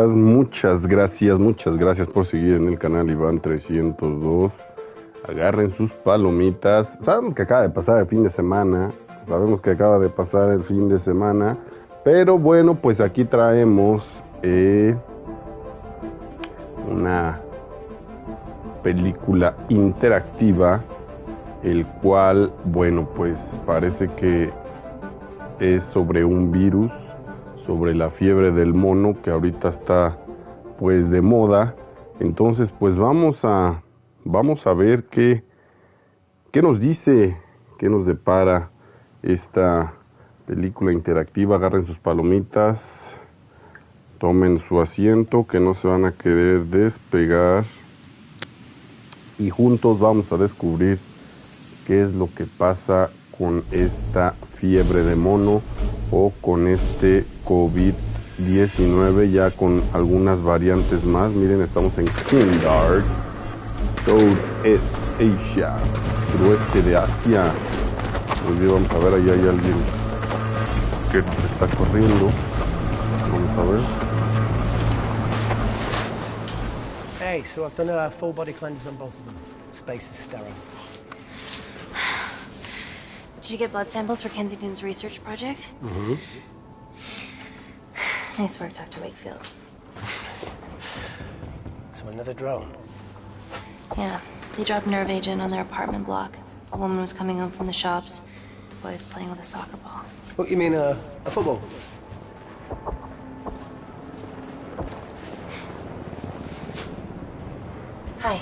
muchas gracias por seguir en el canal Iván 302. Agarren sus palomitas. Sabemos que acaba de pasar el fin de semana. Pero bueno, pues aquí traemos una película interactiva, el cual, bueno, pues parece que es sobre un virus, sobre la fiebre del mono, que ahorita está pues de moda. Entonces pues vamos a ver qué nos dice, qué nos depara esta película interactiva. Agarren sus palomitas, tomen su asiento, que no se van a querer despegar, y juntos vamos a descubrir qué es lo que pasa con esta fiebre de mono o con este COVID-19, ya con algunas variantes más. Miren, estamos en Kindar, Southeast Asia, suroeste de Asia. Muy bien, vamos a ver, allá hay alguien que nos está corriendo. Vamos a ver. Hey, so I've done a full body cleanse on both of them. Space is sterile. Did you get blood samples for Kensington's research project? Mm-hmm. Nice work, Dr. Wakefield. So another drone? Yeah, they dropped nerve agent on their apartment block. A woman was coming home from the shops. The boy was playing with a soccer ball. What, you mean a football? Hi.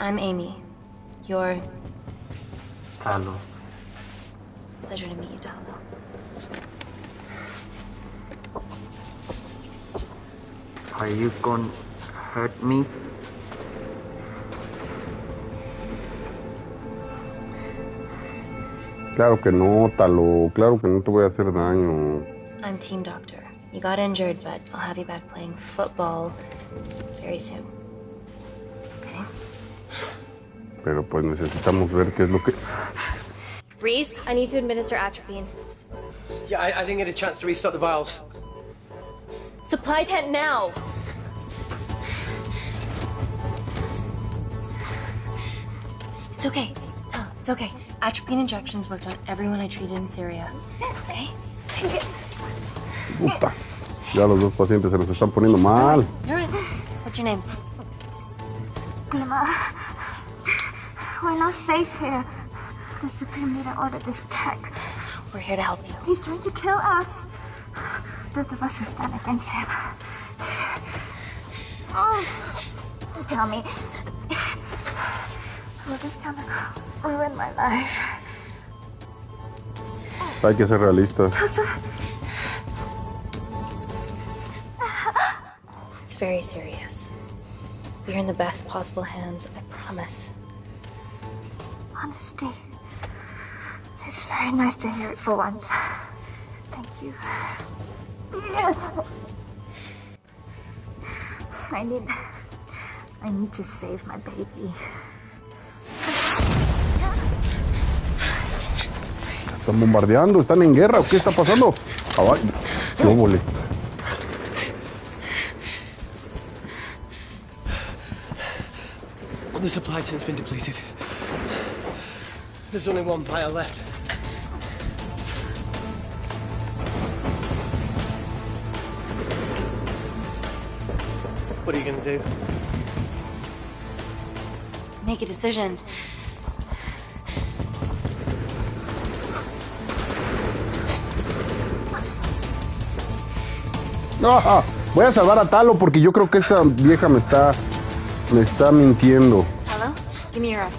I'm Amy. You're... Talo. Pleasure to meet you, Talo. Are you gonna hurt me? Claro que no, Talo. Claro que no te voy a hacer daño. I'm team doctor. You got injured, but I'll have you back playing football very soon. Okay? Pero pues necesitamos ver qué es lo que... Reese, I need to administer atropine. Yeah, I didn't get a chance to restock the vials. Supply tent now! It's okay. Tell him, it's okay. Atropine injections worked on everyone I treated in Syria. Okay? Puta. Ya los dos pacientes se los están poniendo mal. You're right. What's your name? Dima, we're not safe here. The Supreme Leader ordered this attack. We're here to help you. He's trying to kill us. Both of us will stand against him. Oh, tell me, will this chemical ruin my life? Hay que ser realistas. It's very serious. You're in the best possible hands, I promise. Honesty. It's very nice to hear it for once. Thank you. I need to save my baby. ¿Están bombardeando? ¿Están en guerra? ¿O qué está pasando? Caballo. ¡Qué óvole! The supply tent's been depleted. There's only one vial left. What are you gonna do? Make a decision. No, voy a salvar a Talo porque yo creo que esta vieja me está mintiendo. Talo, give me your arm.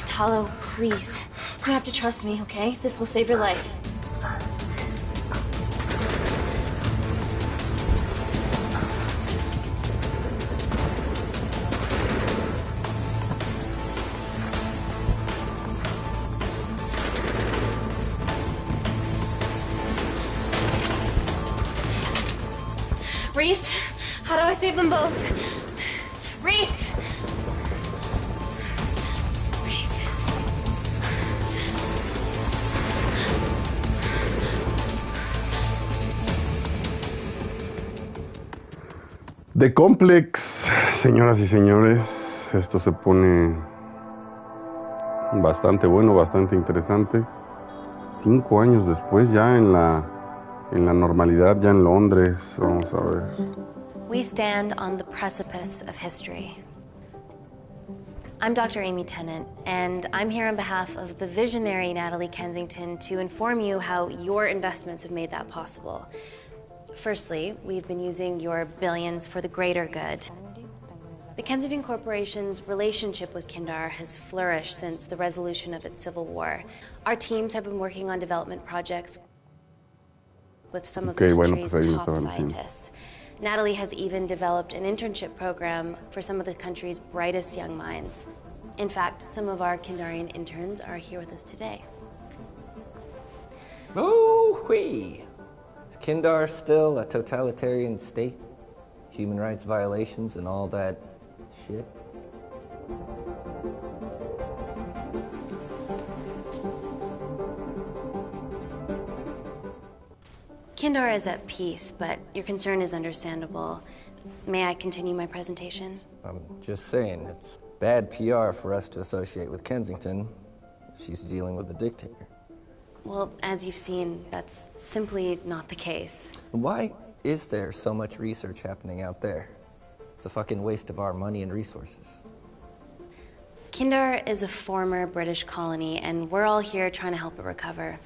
Talo, please. You have to trust me, okay? This will save your life. Reese, how do I save them both? Reese! Reese. The Complex, señoras y señores, esto se pone bastante bueno, bastante interesante. 5 años después, ya en la normalidad, ya en Londres, vamos a ver. We stand on the precipice of history. I'm Dr. Amy Tennant, and I'm here on behalf of the visionary Natalie Kensington to inform you how your investments have made that possible. Firstly, we've been using your billions for the greater good. The Kensington Corporation's relationship with Kindar has flourished since the resolution of its civil war. Our teams have been working on development projects with some of the country's top scientists. Natalie has even developed an internship program for some of the country's brightest young minds. In fact, some of our Kindarian interns are here with us today. Oh-wee! Is Kindar still a totalitarian state? Human rights violations and all that shit? Kindar is at peace, but your concern is understandable. May I continue my presentation? I'm just saying, it's bad PR for us to associate with Kensington if she's dealing with a dictator. Well, as you've seen, that's simply not the case. Why is there so much research happening out there? It's a fucking waste of our money and resources. Kindar is a former British colony, and we're all here trying to help it recover.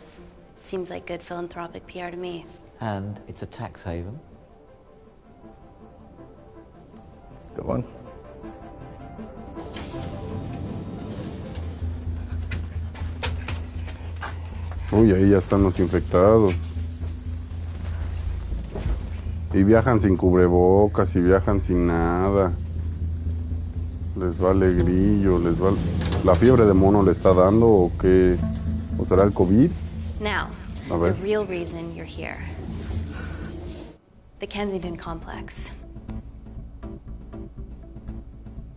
Seems like good philanthropic PR to me. And it's a tax haven. Go on. Uy, ahí ya están los infectados. Y viajan sin cubrebocas, y viajan sin nada. Les vale grillo, les vale... ¿La fiebre de mono le está dando o qué? ¿O será el COVID? Now, the real reason you're here. The Kensington Complex.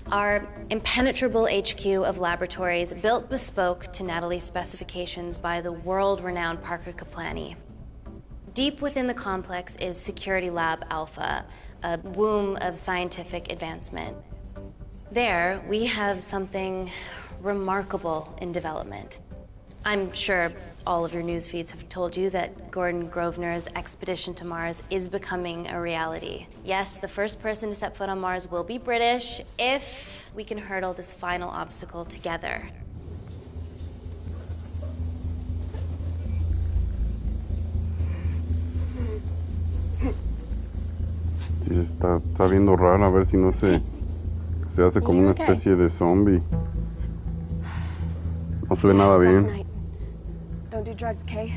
Our impenetrable HQ of laboratories built bespoke to Natalie's specifications by the world-renowned Parker Kaplani. Deep within the complex is Security Lab Alpha, a womb of scientific advancement. There, we have something remarkable in development. I'm sure all of your news feeds have told you that Gordon Grosvenor's expedition to Mars is becoming a reality. Yes, the first person to set foot on Mars will be British if we can hurdle this final obstacle together. Sí, está viendo raro, a ver si no se hace como una especie de zombie. No se ve nada bien. Don't do drugs, Kay.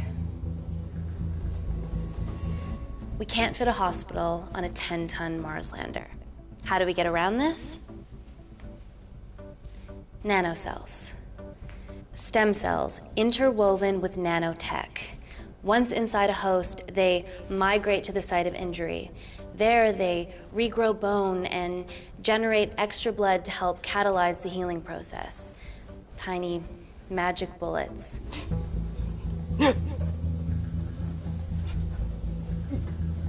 We can't fit a hospital on a 10-ton Mars lander. How do we get around this? Nanocells. Stem cells interwoven with nanotech. Once inside a host, they migrate to the site of injury. There, they regrow bone and generate extra blood to help catalyze the healing process. Tiny magic bullets.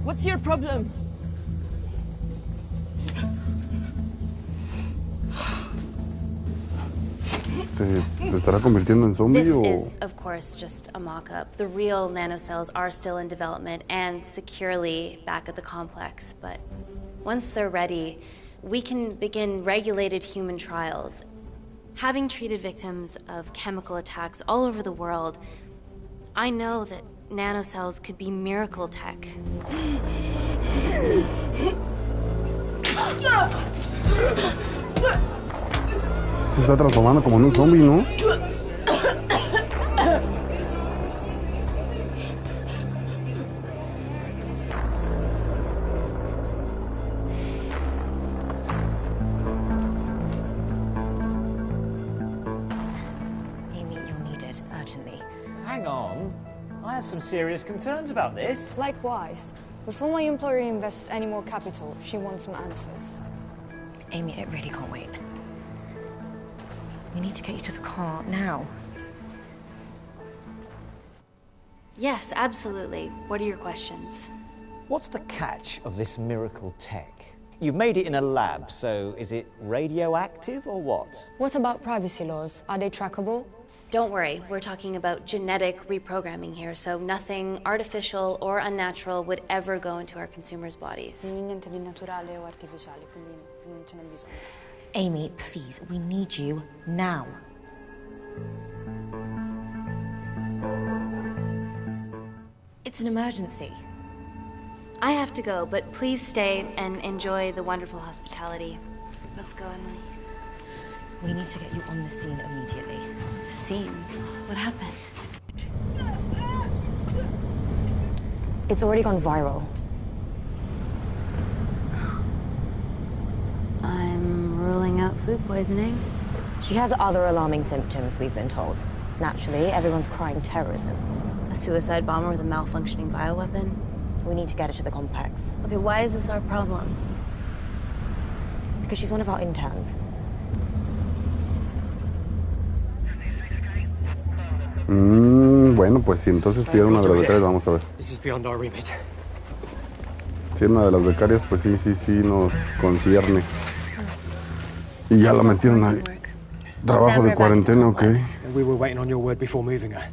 What's your problem? ¿Se estará convirtiendo en zombie This o...? is, of course, just a mock-up. The real nanocells are still in development and securely back at the complex, but once they're ready, we can begin regulated human trials. Having treated victims of chemical attacks all over the world, I know that nanocells could be miracle tech. Se está transformando como en un zombie, ¿no? Amy, you'll need it urgently. Hang on. I have some serious concerns about this. Likewise. Before my employer invests any more capital, she wants some answers. Amy, it really can't wait. We need to get you to the car now. Yes, absolutely. What are your questions? What's the catch of this miracle tech? You've made it in a lab, so is it radioactive or what? What about privacy laws? Are they trackable? Don't worry, we're talking about genetic reprogramming here, so nothing artificial or unnatural would ever go into our consumers' bodies. Niente di naturale o artificiale, quindi non ce n'è bisogno. Amy, please, we need you now. It's an emergency. I have to go, but please stay and enjoy the wonderful hospitality. Let's go, Emily. We need to get you on the scene immediately. Scene? What happened? It's already gone viral. I'm ruling out food poisoning. She has other alarming symptoms, we've been told. Naturally, everyone's crying terrorism. A suicide bomber with a malfunctioning bioweapon? We need to get her to the complex. Okay, why is this our problem? Because she's one of our interns. Bueno, pues sí, entonces si era una de las becarias, vamos a ver. This is beyond our remit. Si era una de las becarias, pues sí nos concierne. Y ya la metieron ahí. Trabajo de cuarentena, ok. We were waiting on your word before moving her.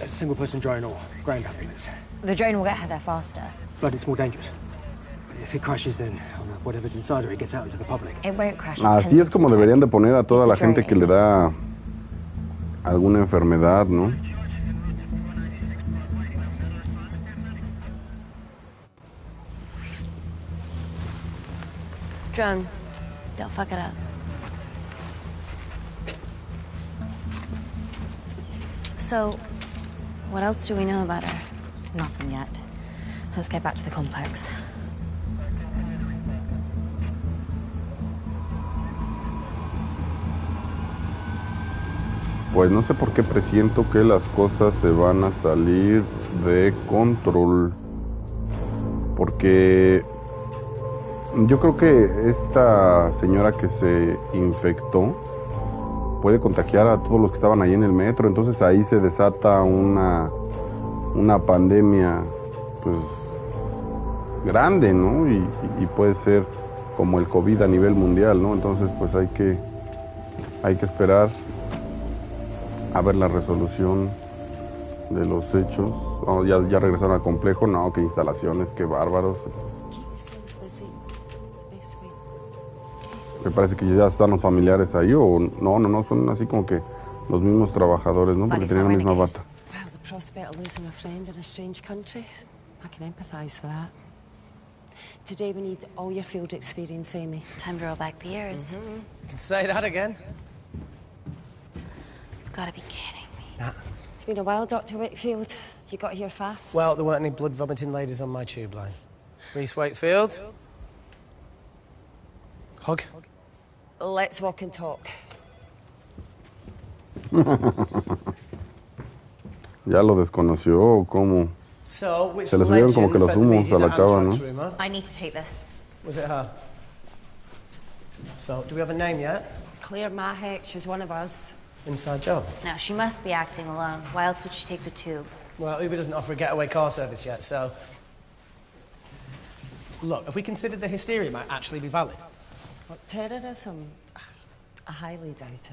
A single-person drone or ground ambulance. The drone will get her there faster. But it's more dangerous. If it crashes, then whatever's inside her, it gets out into the public. It won't crash. Así es como deberían de poner a toda la gente que le da alguna enfermedad, ¿no? Drone, don't fuck it up. So, what else do we know about her? Nothing yet. Let's get back to the complex. Pues no sé por qué presiento que las cosas se van a salir de control. Porque yo creo que esta señora que se infectó puede contagiar a todos los que estaban ahí en el metro. Entonces ahí se desata una pandemia pues grande, ¿no? Y puede ser como el COVID a nivel mundial, ¿no? Entonces pues hay que esperar a ver la resolución de los hechos. Oh, ya regresaron al complejo. No, qué instalaciones, qué bárbaros. Me parece que ya están los familiares ahí, o no, son así como que los mismos trabajadores, ¿no? Porque tenían la misma bata. Well, the prospect of losing a friend in a strange country, I can empathise with that. Today we need all your field experience, Amy. Time to roll back the years. You can say that again. You've got to be kidding me. Nah. It's been a while, Dr. Wakefield. You got here fast. Well, there weren't any blood-vomiting ladies on my tube line. Reese Wakefield. Hug. Let's walk and talk. ¿Ya lo desconoció o cómo? So, which Se le subieron como que los legend humos fed the a la media cava, anthrax ¿no? rumour? I need to take this. Was it her? So, do we have a name yet? Claire Mahek, she's one of us. Inside job. Now, she must be acting alone. Why else would she take the tube? Well, Uber doesn't offer a getaway car service yet, so... Look, if we consider the hysteria might actually be valid. What, terrorism? I highly doubt it.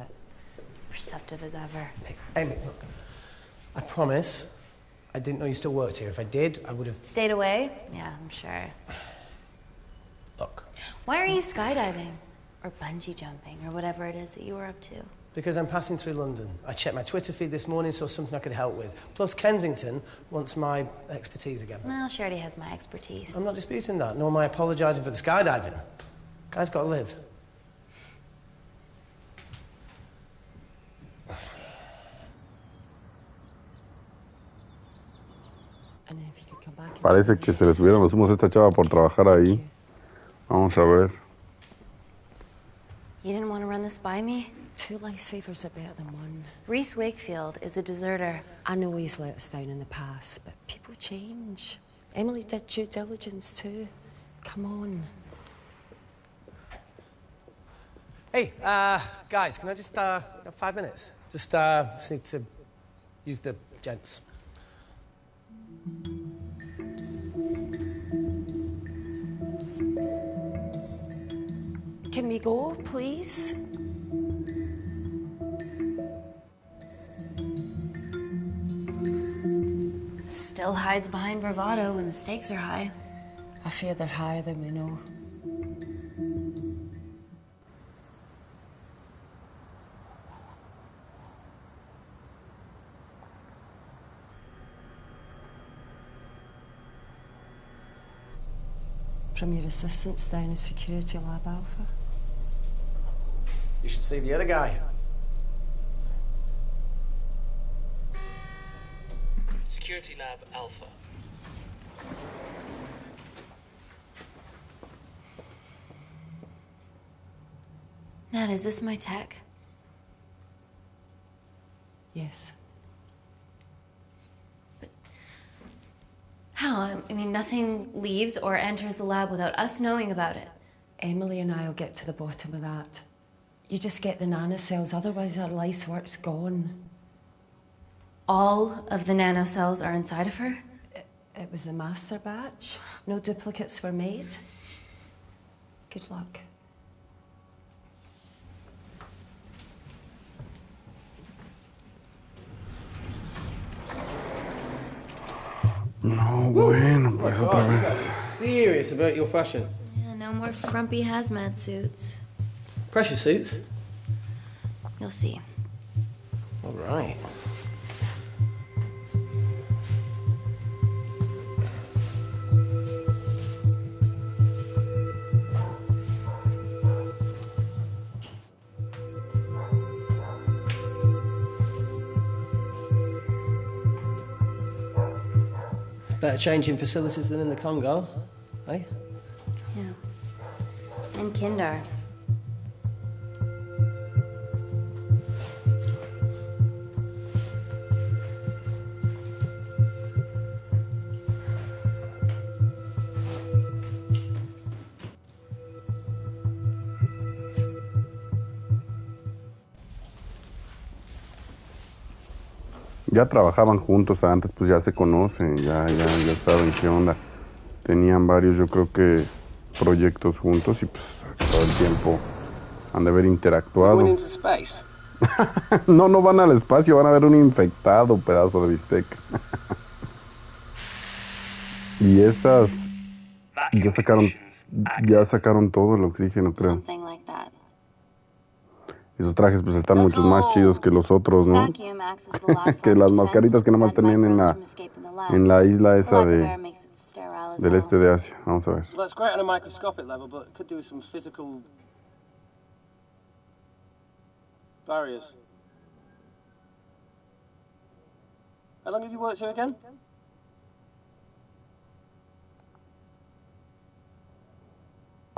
Perceptive as ever. Hey, Amy, look. I promise I didn't know you still worked here. If I did, I would have... Stayed away? Yeah, I'm sure. Look. Why are you skydiving? Or bungee jumping, or whatever it is that you were up to? Because I'm passing through London. I checked my Twitter feed this morning, saw something I could help with. Plus, Kensington wants my expertise again. Well, she already has my expertise. I'm not disputing that, nor am I apologising for the skydiving. Guy's got to live. And if you could come back... Parece que se le subieron los humos a esta chava por trabajar ahí. Vamos a ver. You didn't want to run this by me? 2 lifesavers are better than 1. Reese Wakefield is a deserter. I know he's let us down in the past, but people change. Emily did due diligence too. Come on. Hey, guys, can I just, have 5 minutes? Just need to use the gents. letting me go, please? Still hides behind bravado when the stakes are high. I fear they're higher than we know. From your assistants down in Security Lab Alpha. You should see the other guy. Security Lab Alpha. Nat, is this my tech? Yes. How? I mean, nothing leaves or enters the lab without us knowing about it. Emily and I will get to the bottom of that. You just get the nanocells, otherwise our life's work's gone. All of the nanocells are inside of her? It was the master batch. No duplicates were made. Good luck. No, bueno, pues otra You vez. guys are serious about your fashion. Yeah, no more frumpy hazmat suits. Pressure suits? You'll see. All right. Better change in facilities than in the Congo, eh? Yeah. And Kindar. Ya trabajaban juntos antes, pues ya se conocen, ya saben qué onda. Tenían varios, yo creo que, proyectos juntos y pues todo el tiempo han de haber interactuado. No van al espacio, van a ver un infectado pedazo de bistec. Y esas ya sacaron todo el oxígeno, creo. Something like that. Esos trajes pues están mucho más chidos que los otros, ¿no? Que las mascaritas que nada más tenían en la isla esa del este de Asia. Vamos a ver. Well, that's great on a microscopic level, but it could do with some physical barriers. How long have you worked here again?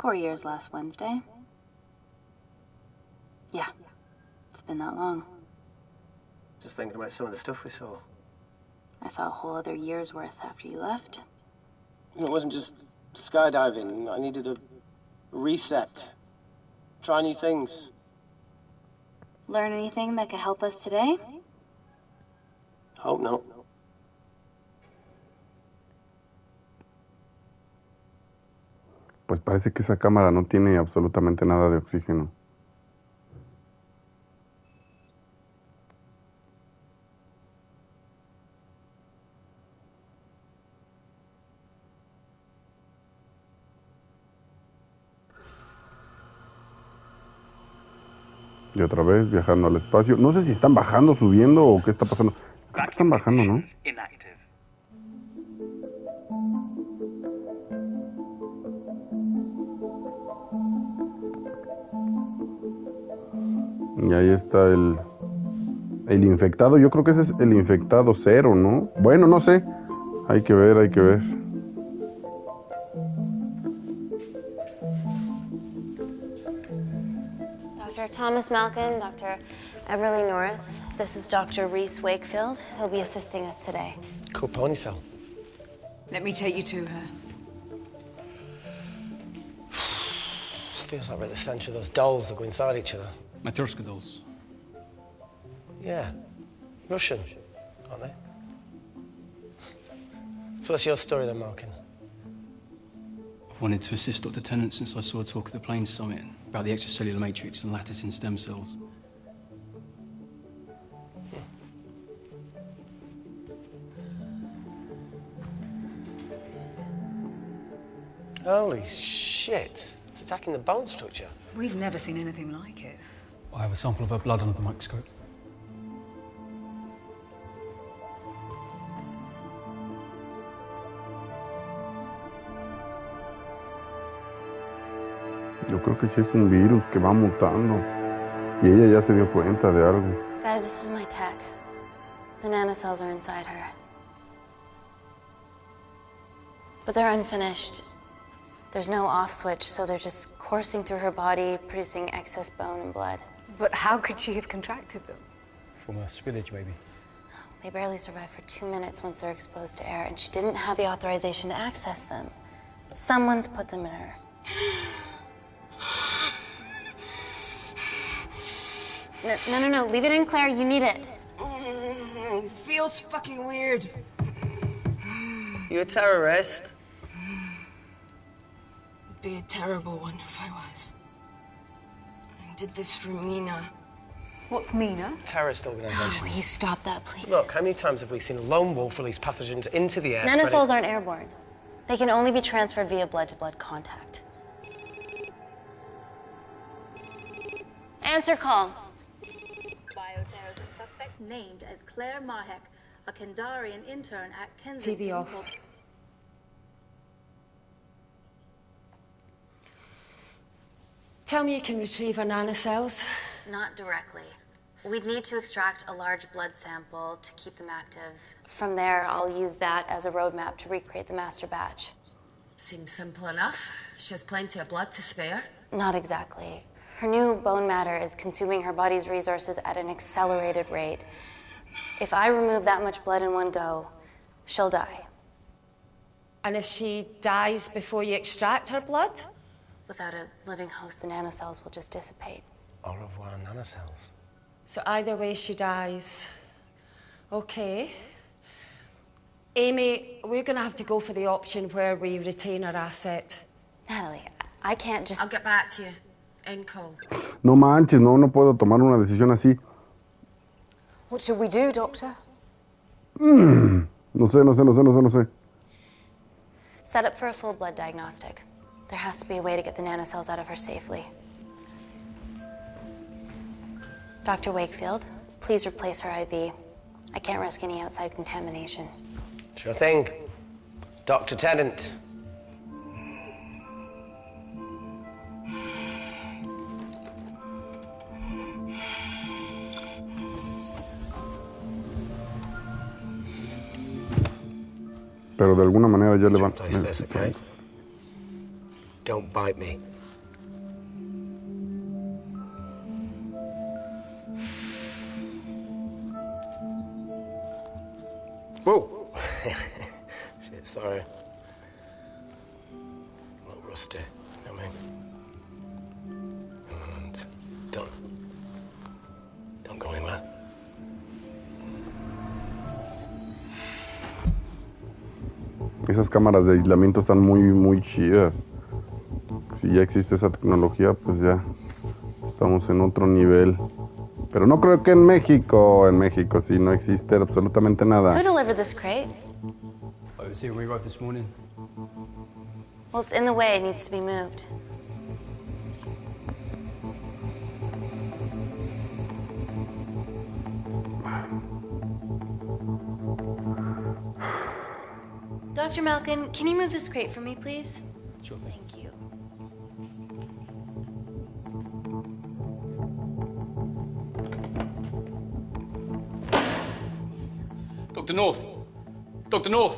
Four years last Wednesday. Yeah, it's been that long. Just thinking about some of the stuff we saw. I saw a whole other year's worth after you left. You know, it wasn't just skydiving. I needed a reset. Try new things. Learn anything that could help us today? Hope not. Pues parece que esa cámara no tiene absolutamente nada de oxígeno. Y otra vez viajando al espacio. No sé si están bajando, subiendo o qué está pasando. Creo que están bajando, ¿no? Y ahí está el infectado. Yo creo que ese es el infectado 0, ¿no? Bueno, no sé. Hay que ver, hay que ver. Dr. Thomas Malkin, Dr. Everly North. This is Dr. Reese Wakefield. He'll be assisting us today. Cool ponytail. Let me take you to her. Feels like we're at the centre of those dolls that go inside each other. Matryoshka dolls. Yeah. Russian, aren't they? So what's your story then, Malkin? I've wanted to assist Dr. Tennant since I saw her talk at the plane summit. about the extracellular matrix and lattice in stem cells. Holy shit. It's attacking the bone structure. We've never seen anything like it. I have a sample of her blood under the microscope. Yo creo que sí es un virus que va mutando. Y ella ya se dio cuenta de algo. Guys, this is my tech. The nanocells are inside her. But they're unfinished. There's no off switch, so they're just coursing through her body, producing excess bone and blood. But how could she have contracted them? From a spillage, maybe. They barely survive for 2 minutes once they're exposed to air, and she didn't have the authorization to access them. Someone's put them in her. No, leave it in, Claire. You need it. Feels fucking weird. You a terrorist? It'd be a terrible one if I was. I did this for Mina. What's Mina? Terrorist organisation. Will you stop that, please? Look, how many times have we seen a lone wolf release pathogens into the air? Nanocells aren't airborne. They can only be transferred via blood-to-blood contact. Answer call. Bioterrorism suspect named as Claire Mahek, a Kandarian intern at Kensington. TV off. Tell me you can retrieve her nanocells. Not directly. We'd need to extract a large blood sample to keep them active. From there, I'll use that as a roadmap to recreate the master batch. Seems simple enough. She has plenty of blood to spare. Not exactly. Her new bone matter is consuming her body's resources at an accelerated rate. If I remove that much blood in one go, she'll die. And if she dies before you extract her blood? Without a living host, the nanocells will just dissipate. Au revoir, nanocells. So either way she dies. Okay. Amy, we're gonna have to go for the option where we retain our asset. Natalie, I can't just... I'll get back to you. End call. No manches, no puedo tomar una decisión así. What should we do, Doctor? No sé. Set up for a full blood diagnostic. There has to be a way to get the nanocells out of her safely. Dr. Wakefield, please replace her IV. I can't risk any outside contamination. Sure thing. Dr. Tennant. Pero de alguna manera ya le van... Place this, okay? Don't bite me. Whoa! Shit, sorry. A little rusty, you know what I mean? And don't go anywhere. Esas cámaras de aislamiento están muy chidas. Si ya existe esa tecnología, pues ya estamos en otro nivel. Pero no creo que en México sí no existe absolutamente nada. Who delivered this crate? I was here when we arrived this morning. Well, it's in the way. It needs to be moved. Dr. Malkin, can you move this crate for me, please? Sure thing. Thank you. Dr. North! Dr. North!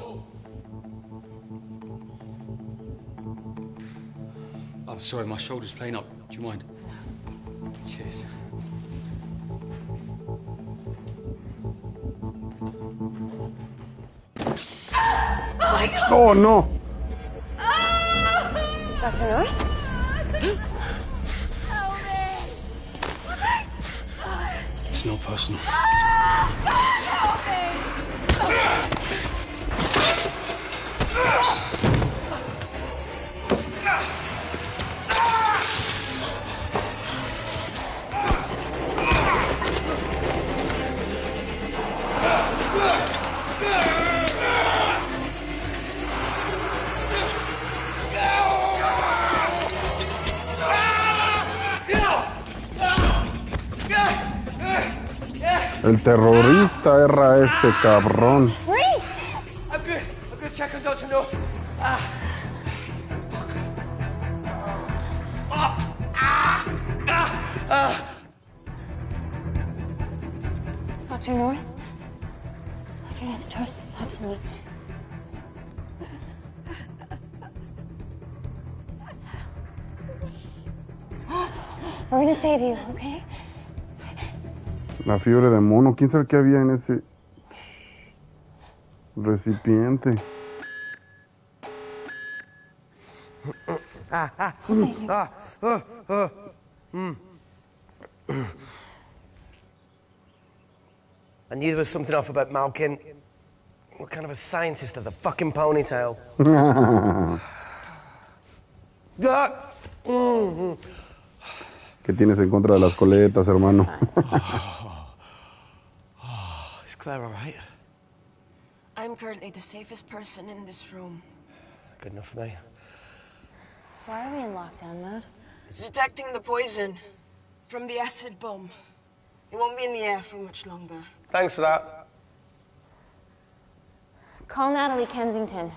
I'm sorry, my shoulder's playing up. Do you mind? Cheers. Oh, no! Dr. North? It's not personal. El terrorista era ese cabrón. Reese! I'm good. Check on Dr. North. Dr. North? Dr. North, talk to me. We're gonna save you, okay? La fiebre de mono. ¿Quién sabe qué había en ese recipiente? I knew there was something off about Malkin. What kind of a scientist has a fucking ponytail? ¿Qué tienes en contra de las coletas, hermano? Is Claire all right? I'm currently the safest person in this room. Good enough for me. Why are we in lockdown mode? It's detecting the poison from the acid bomb. It won't be in the air for much longer. Thanks for that. Call Natalie Kensington.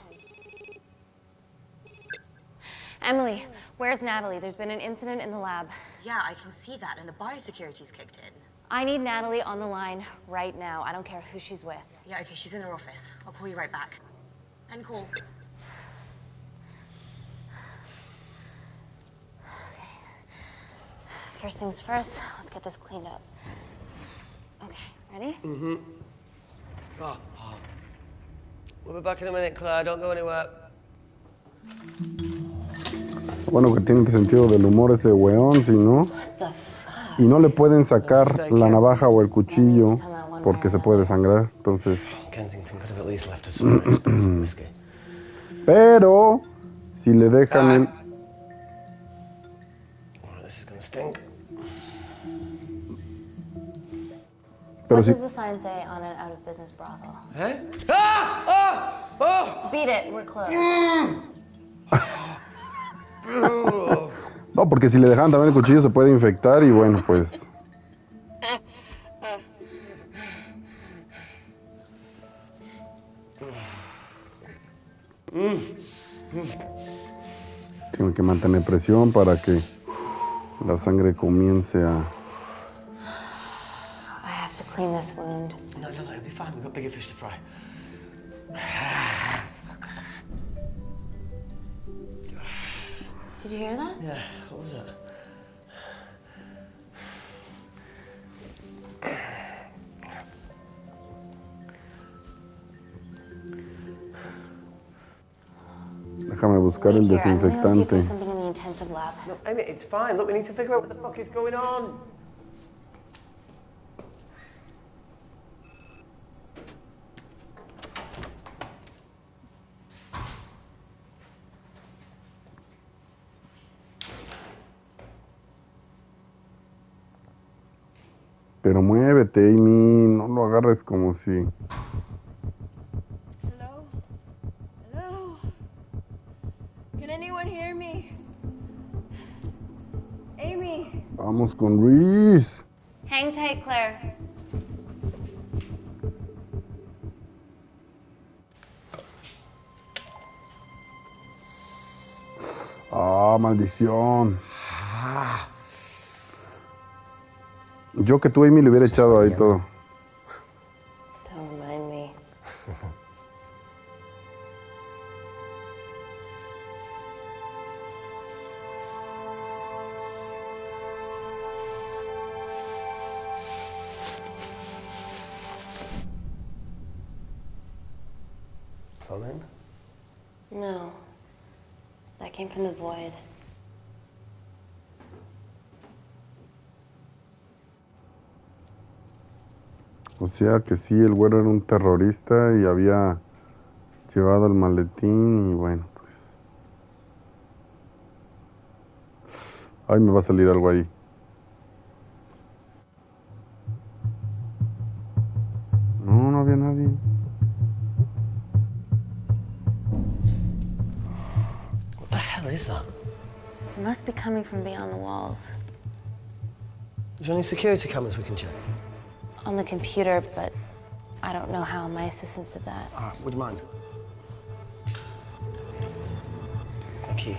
Emily, where's Natalie? There's been an incident in the lab. Yeah, I can see that, and the biosecurity's kicked in. I need Natalie on the line right now. I don't care who she's with. Yeah, okay, she's in her office. I'll call you right back. End call. Okay. First things first, let's get this cleaned up. Okay, ready? Mm-hmm. We'll be back in a minute, Claire. Don't go anywhere. Bueno, que tiene sentido del humor ese weón, si no. Y no le pueden sacar la navaja o el cuchillo porque se puede desangrar, entonces. Kensington could have at least left us some expensive whiskey. Pero si le dejan el. This is gonna stink. Pero What si. does the sign say on an out-of-business brothel? Eh? Oh! Beat it, we're closed. No, porque si le dejan también el cuchillo se puede infectar y bueno, pues. Tienen que mantener presión para que la sangre comience a. I have to clean this wound. No, it'll be fine. We've got bigger fish to fry. Did you hear that? Yeah, what was that? Déjame buscar el Here, I'm gonna go see if desinfectante. there's something in the intensive lab. No, Amy, it's fine. Look, we need to figure out what the fuck is going on. Pero muévete, Amy, no lo agarres como si. Hello? Hello? Can anyone hear me? Amy? Vamos con Reese. Hang tight, Claire. Ah, maldición. Yo que tú, Amy, le hubiera echado ahí todo. Don't mind me. Something? No. That came from the void. O sea que sí, el güero era un terrorista y había llevado el maletín y bueno, pues. Ay, me va a salir algo ahí. No, no había nadie. What the hell is that? It must be coming from beyond the walls. Is there any security cameras we can check? On the computer, but I don't know how my assistants did that. All right, would you mind? Thank you.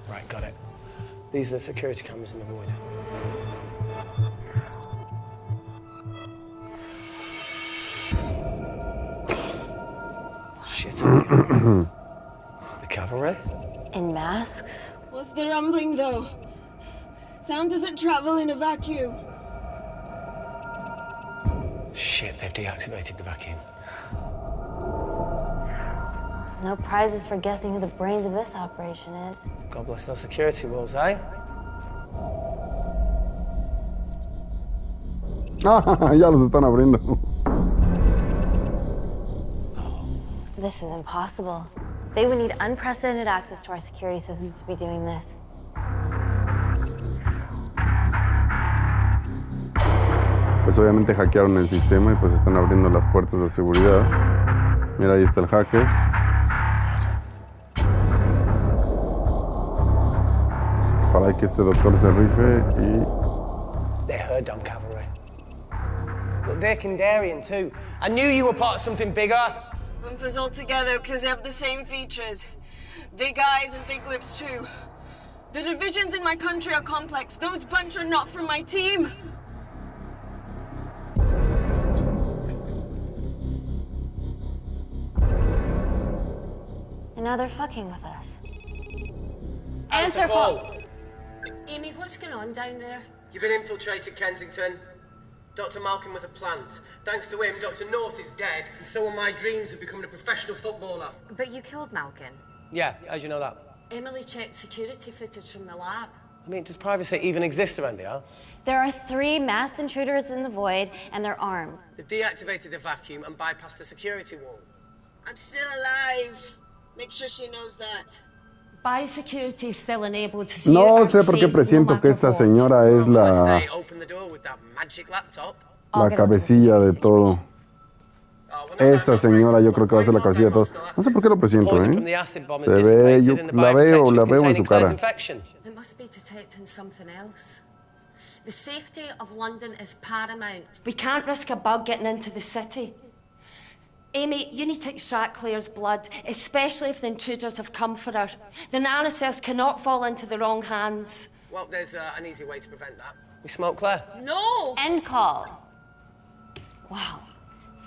Right, got it. These are the security cameras in the void. Shit. The cavalry? In masks? What's the rumbling, though? Sound doesn't travel in a vacuum. Shit, they've deactivated the vacuum. No prizes for guessing who the brains of this operation is. God bless those security walls, eh? Ya los están abriendo. This is impossible. They would need unprecedented access to our security systems to be doing this. Pues obviamente hackearon el sistema y pues están abriendo las puertas de seguridad. Mira, ahí está el hacker. Para que este doctor se rife y... They're her dumb cavalry. Look, they're Kandarian too. I knew you were part of something bigger. Lump us all together because they have the same features. Big eyes and big lips too. The divisions in my country are complex. Those bunch are not from my team. And now they're fucking with us. Answer call. Amy, what's going on down there? You've been infiltrated, Kensington. Dr. Malkin was a plant. Thanks to him, Dr. North is dead, and so are my dreams of becoming a professional footballer. But you killed Malkin. Yeah, how'd you know that? Emily checked security footage from the lab. I mean, does privacy even exist around here? There are 3 masked intruders in the void, and they're armed. They've deactivated the vacuum and bypassed the security wall. I'm still alive. Make sure she knows that. Biosecurity is still enabled to see No sé por qué presiento que esta señora es la cabecilla de todo. Esta señora yo creo que va a ser la cabecilla de todo. No sé por qué lo presiento, ¿eh? Se ve, yo la veo en su cara. It must be detecting something else. The safety of London is paramount. We can't risk a bug getting into the city. Amy, you need to extract Claire's blood, especially if the intruders have come for her. The nanocells cannot fall into the wrong hands. Well, there's an easy way to prevent that. We smoke Claire. No! End call. Wow.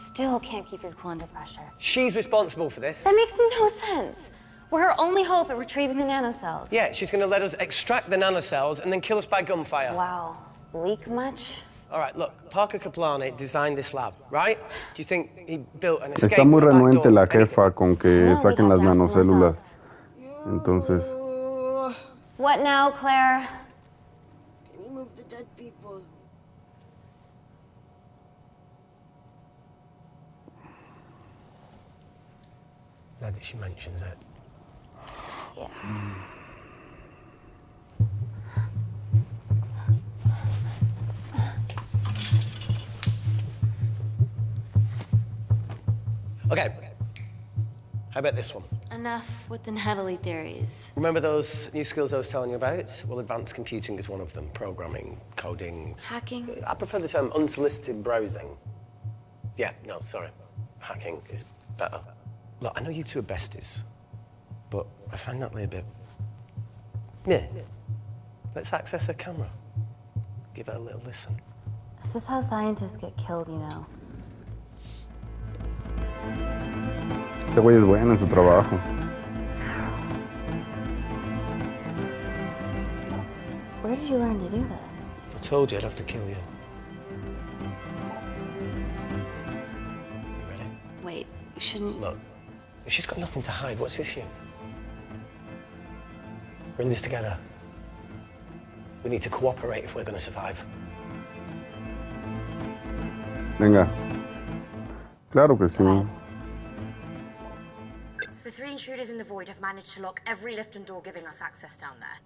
Still can't keep your cool under pressure. She's responsible for this. That makes no sense. We're her only hope at retrieving the nanocells. Yeah, she's going to let us extract the nanocells and then kill us by gunfire. Wow. Bleak much? All right, look, Parker Kaplani designed this lab, right? Do you think he built an escape? Está muy renuente la jefa con que saquen las nanocélulas. Entonces... What now, Claire? Can you move the dead people? Now that she mentions it. Yeah. Okay. How about this one? Enough with the Natalie theories. Remember those new skills I was telling you about? Well, advanced computing is one of them. Programming, coding. Hacking? I prefer the term unsolicited browsing. Yeah, no, sorry. Hacking is better. Look, I know you two are besties, but I find Natalie a bit... Yeah. Let's access her camera. Give her a little listen. This is how scientists get killed, you know. Ese güey es bueno en su trabajo. Where did you learn to do this? If I told you, I'd have to kill you. Ready? Wait, you shouldn't... Look, if she's got nothing to hide, what's the issue? We're in this together. We need to cooperate if we're going to survive. Venga. Claro que sí. The 3 intruders in the void have managed to lock every lift and door giving us access down there.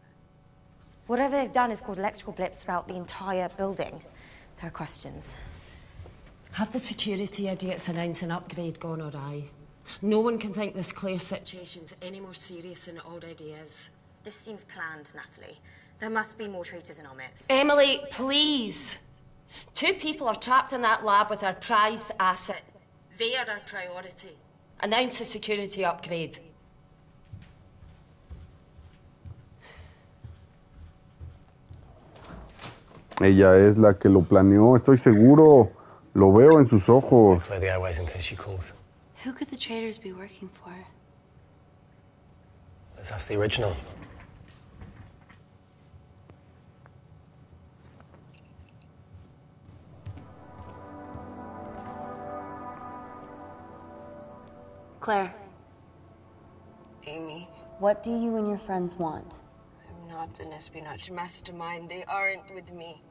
Whatever they've done is caused electrical blips throughout the entire building. There are questions. Have the security idiots announced an upgrade gone awry? No one can think this Claire situation's any more serious than it already is. This seems planned, Natalie. There must be more traitors in our midst. Emily, please. 2 people are trapped in that lab with our prized asset. They are our priority. Announce a security upgrade. Ella es la que lo planeó, estoy seguro. Lo veo en sus ojos. Clear the airways in case she calls. Who could the traitors be working for? Let's ask the original. Claire, Amy, what do you and your friends want? I'm not an espionage mastermind. They aren't with me.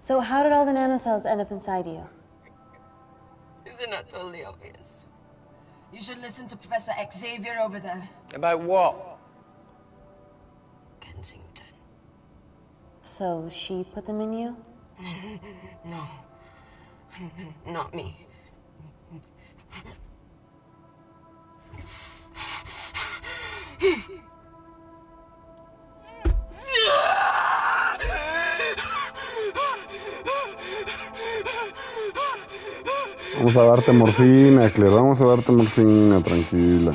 So how did all the nanocells end up inside you? Isn't that totally obvious? You should listen to Professor Xavier over there. About what? Kensington. So she put them in you? No. Not me. Vamos a darte morfina, Claire, vamos a darte morfina, tranquila.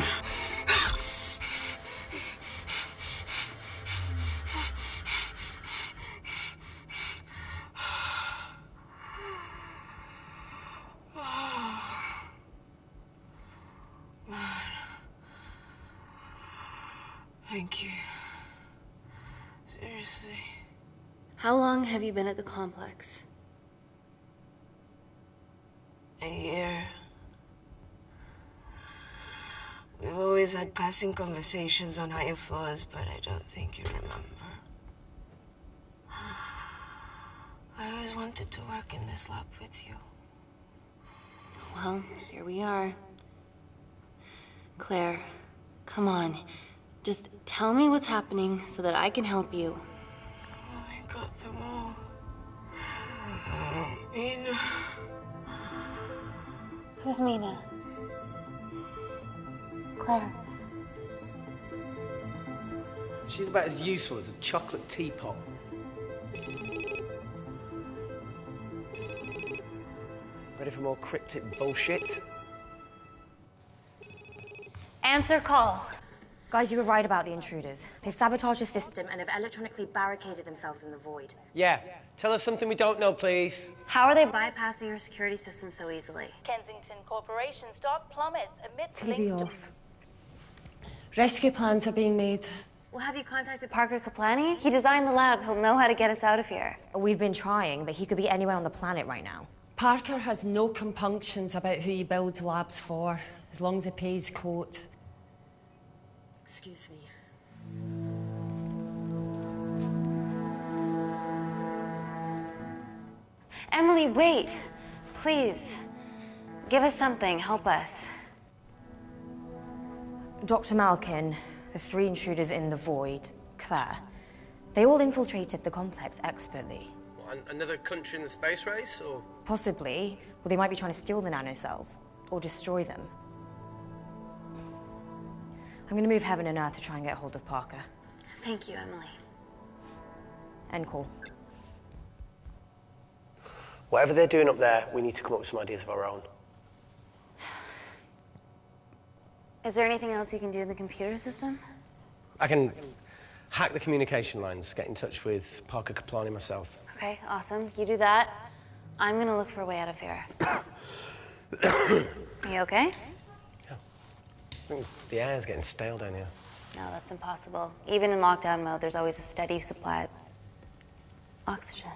Thank you. Seriously. How long have you been at the complex? A year. We've always had passing conversations on higher floors, but I don't think you remember. I always wanted to work in this lab with you. Well, here we are. Claire, come on. Just tell me what's happening so that I can help you. I got them all. Mina. Who's Mina? Claire. She's about as useful as a chocolate teapot. Ready for more cryptic bullshit? Answer call. Guys, you were right about the intruders. They've sabotaged the system and have electronically barricaded themselves in the void. Yeah. Tell us something we don't know, please. How are they bypassing your security system so easily? Kensington Corporation's stock plummets amidst TV links to... off. Rescue plans are being made. Well, have you contacted Parker Kaplani? He designed the lab. He'll know how to get us out of here. We've been trying, but he could be anywhere on the planet right now. Parker has no compunctions about who he builds labs for, as long as he pays quote. Excuse me. Emily, wait. Please. Give us something. Help us. Dr. Malkin, the 3 intruders in the void, Claire, they all infiltrated the complex expertly. What, another country in the space race, or? Possibly. Well, they might be trying to steal the nanocells, or destroy them. I'm going to move heaven and earth to try and get hold of Parker. Thank you, Emily. End call. Whatever they're doing up there, we need to come up with some ideas of our own. Is there anything else you can do in the computer system? I can hack the communication lines, get in touch with Parker Kaplani myself. Okay, awesome. You do that. I'm gonna look for a way out of here. You okay? I think the air's getting stale down here. No, that's impossible. Even in lockdown mode, there's always a steady supply of oxygen.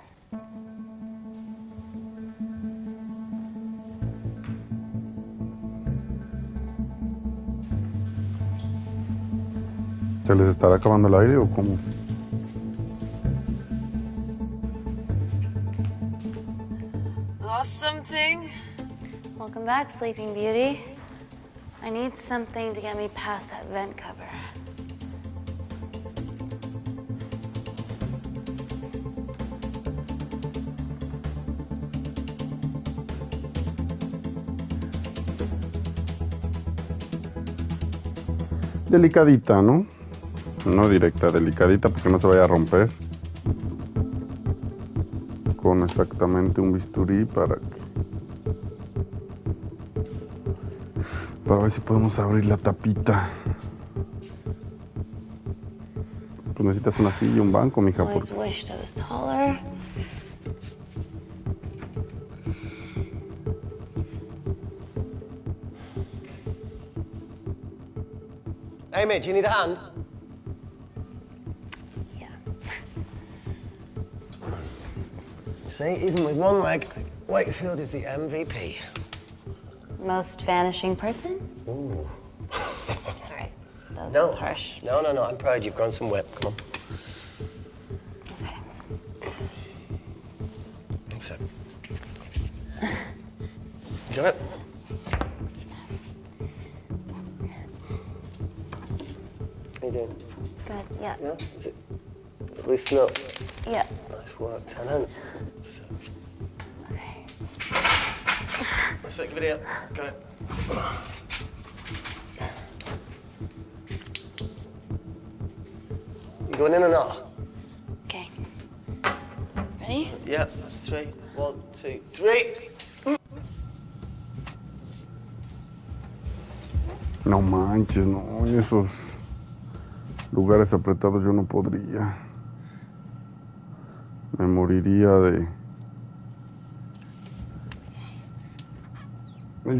¿Se les estará acabando el aire o cómo? Lost something? Welcome back, Sleeping Beauty. I need something to get me past that vent cover. delicadita, ¿no? No directa, delicadita porque no se vaya a romper. Con exactamente un bisturí para ver si podemos abrir la tapita. Pues necesitas una silla y un banco, mija. Always wished I was taller. Amy, do you need a hand? Yeah. See, even with one leg, Wakefield is the MVP. Most vanishing person? Ooh. Sorry, that No. was harsh. No, I'm proud you've grown some whip. Come on. Okay. That's it. You got it? How you doing? Good, yeah. Yeah? Is it loosen up? Yeah. Nice work, Tenant. Okay. Let's take a video. Got it. You going in or not? Okay. Ready? Yeah, that's 3. 1, 2, 3. No manches, no, en esos lugares apretados yo no podría. Me moriría de...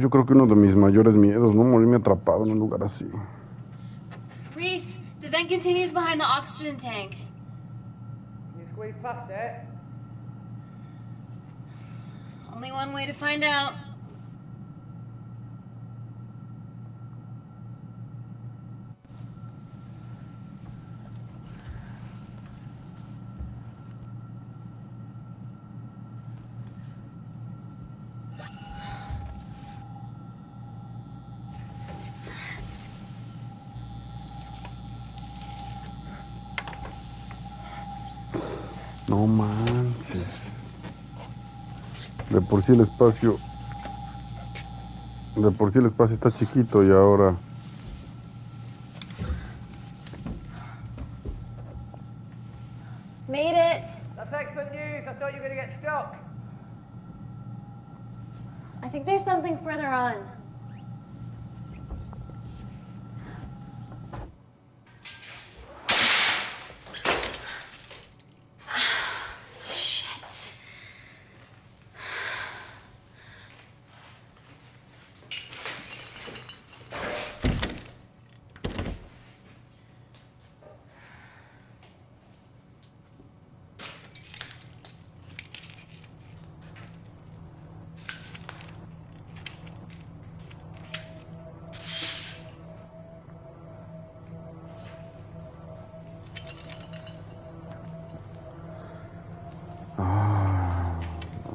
Yo creo que uno de mis mayores miedos, ¿no? Morirme atrapado en un lugar así. Reese, the vent continues behind the oxygen tank. Can you squeeze past it? Only one way to find out. No manches. De por sí el espacio está chiquito y ahora... Made it. That's excellent news. I thought you were going to get stuck. I think there's something further on. Shit.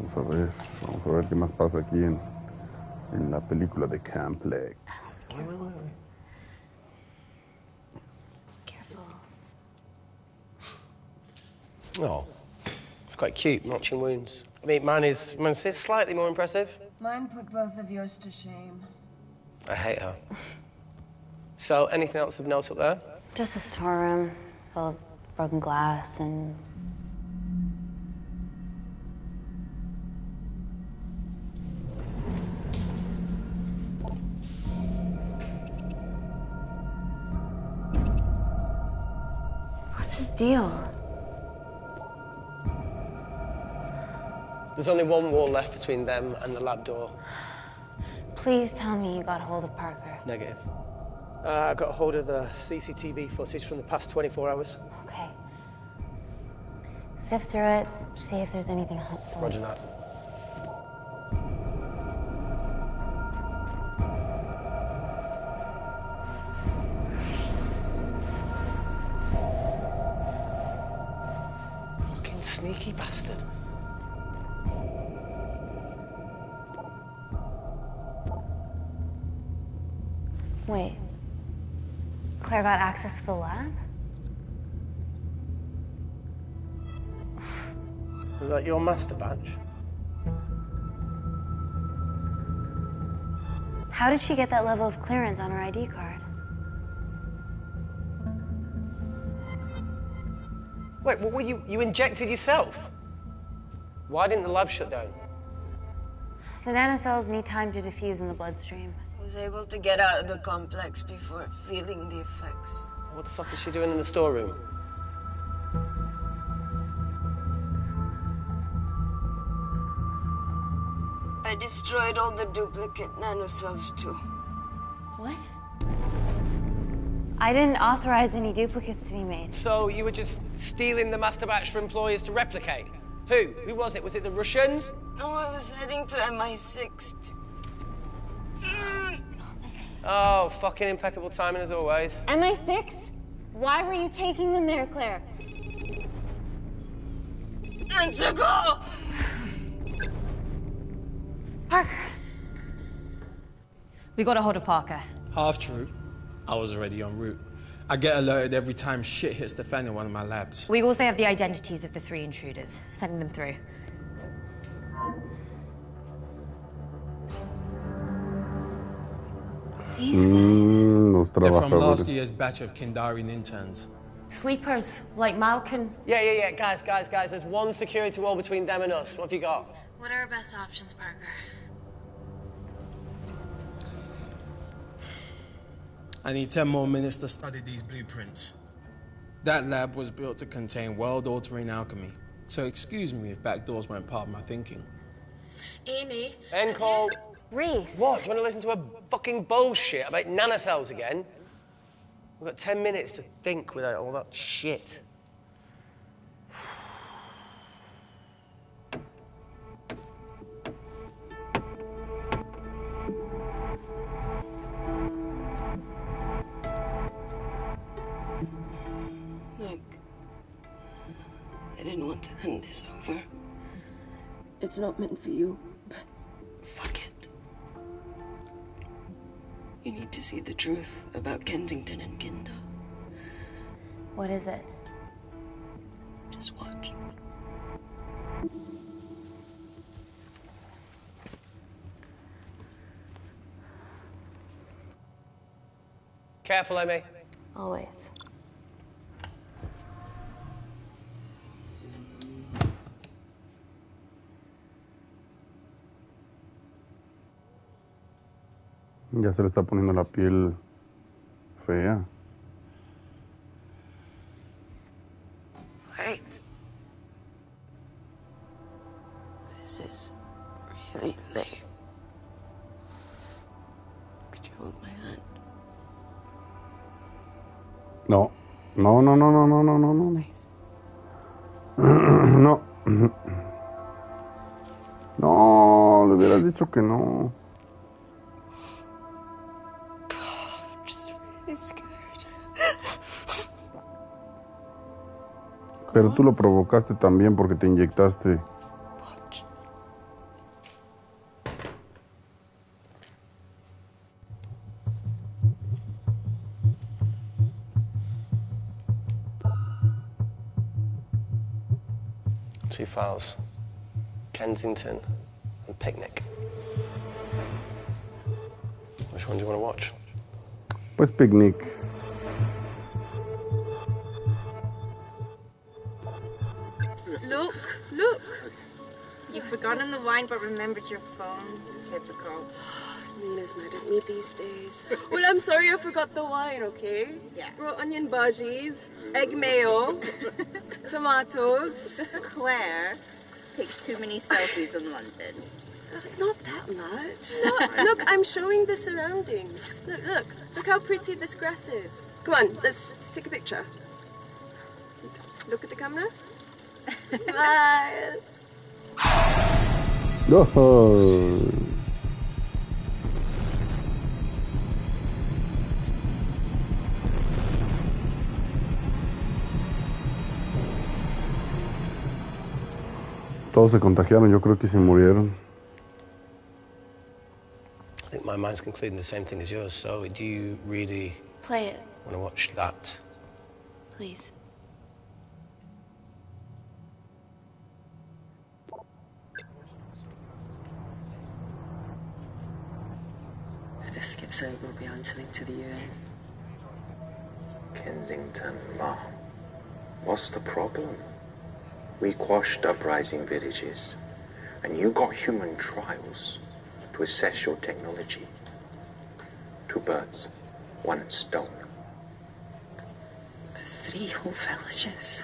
Vamos a ver qué más pasa aquí en la película de Complex. Careful. Oh, it's quite cute, matching wounds. I mean, mine is slightly more impressive. Mine put both of yours to shame. I hate her. So, anything else of note up there? Just a storeroom full of broken glass and... What's his deal? There's only one wall left between them and the lab door. Please tell me you got hold of Parker. Negative. I got hold of the CCTV footage from the past 24 hours. Okay. Sift through it, see if there's anything helpful. Roger that. Fucking sneaky bastard. Wait. Claire got access to the lab? Was that your master batch? How did she get that level of clearance on her ID card? Wait, what were you injected yourself? Why didn't the lab shut down? The nanocells need time to diffuse in the bloodstream. I was able to get out of the complex before feeling the effects. What the fuck is she doing in the storeroom? I destroyed all the duplicate nanocells too. What? I didn't authorize any duplicates to be made. So you were just stealing the master batch for employers to replicate? Who? Who was it? Was it the Russians? No, I was heading to MI6. Oh, fucking impeccable timing as always. MI6? Why were you taking them there, Claire? Months ago! Parker. We got a hold of Parker. Half true. I was already en route. I get alerted every time shit hits the fan in one of my labs. We also have the identities of the 3 intruders. Sending them through. These guys. They're from last year's batch of Kindarian interns. Sleepers, like Malkin. Yeah. Guys. There's one security wall between them and us. What have you got? What are our best options, Parker? I need 10 more minutes to study these blueprints. That lab was built to contain world-altering alchemy. So excuse me if backdoors weren't part of my thinking. Amy. End call. Reese. What? Do you want to listen to a fucking bullshit about nanocells again? We've got 10 minutes to think without all that shit. Look, I didn't want to hand this over. It's not meant for you, but fuck it. You need to see the truth about Kensington and Kinder. What is it? Just watch. Careful, Amy. Always. Ya se le está poniendo la piel fea. Wait. This is really lame. Could you hold my hand? No. No. No. No, le hubieras dicho que no. I'm just really scared. Pero tú lo provocaste también porque te inyectaste. Watch. Two files. Kensington and Picnic. Which one do you want to watch? Pues Picnic. Look! You've forgotten the wine but remembered your phone. Typical. Mina's mad at me these days. Well, I'm sorry I forgot the wine, okay? Yeah. Brought onion bhajis, egg mayo, tomatoes. Claire takes too many selfies in London. Not that much. Look, I'm showing the surroundings. Look how pretty this grass is. Come on, let's take a picture. Look at the camera. Smile. Oh. Todos se contagiaron, yo creo que se murieron. I think my mind's concluding the same thing as yours, so do you really Play it, want to watch that? please. If this gets out, we'll be answering to the UN. Kensington Law. What's the problem? We quashed uprising villages, and you got human trials to assess your technology. 2 birds, 1 stone. 3 whole villages.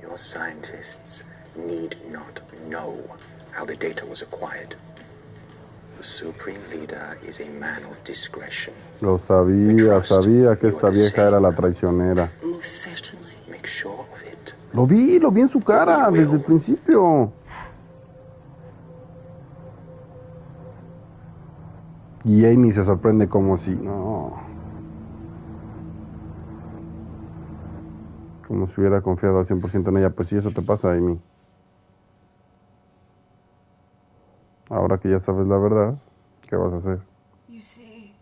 Your scientists need not know how the data was acquired. The Supreme Leader is a man of discretion. Lo sabía que esta vieja era la traicionera. Most certainly. Make sure of it. Lo vi en su cara desde el principio. Y Amy se sorprende como si... No. Como si hubiera confiado al 100% en ella. Pues sí, eso te pasa, Amy. Ahora que ya sabes la verdad, ¿qué vas a hacer? You see,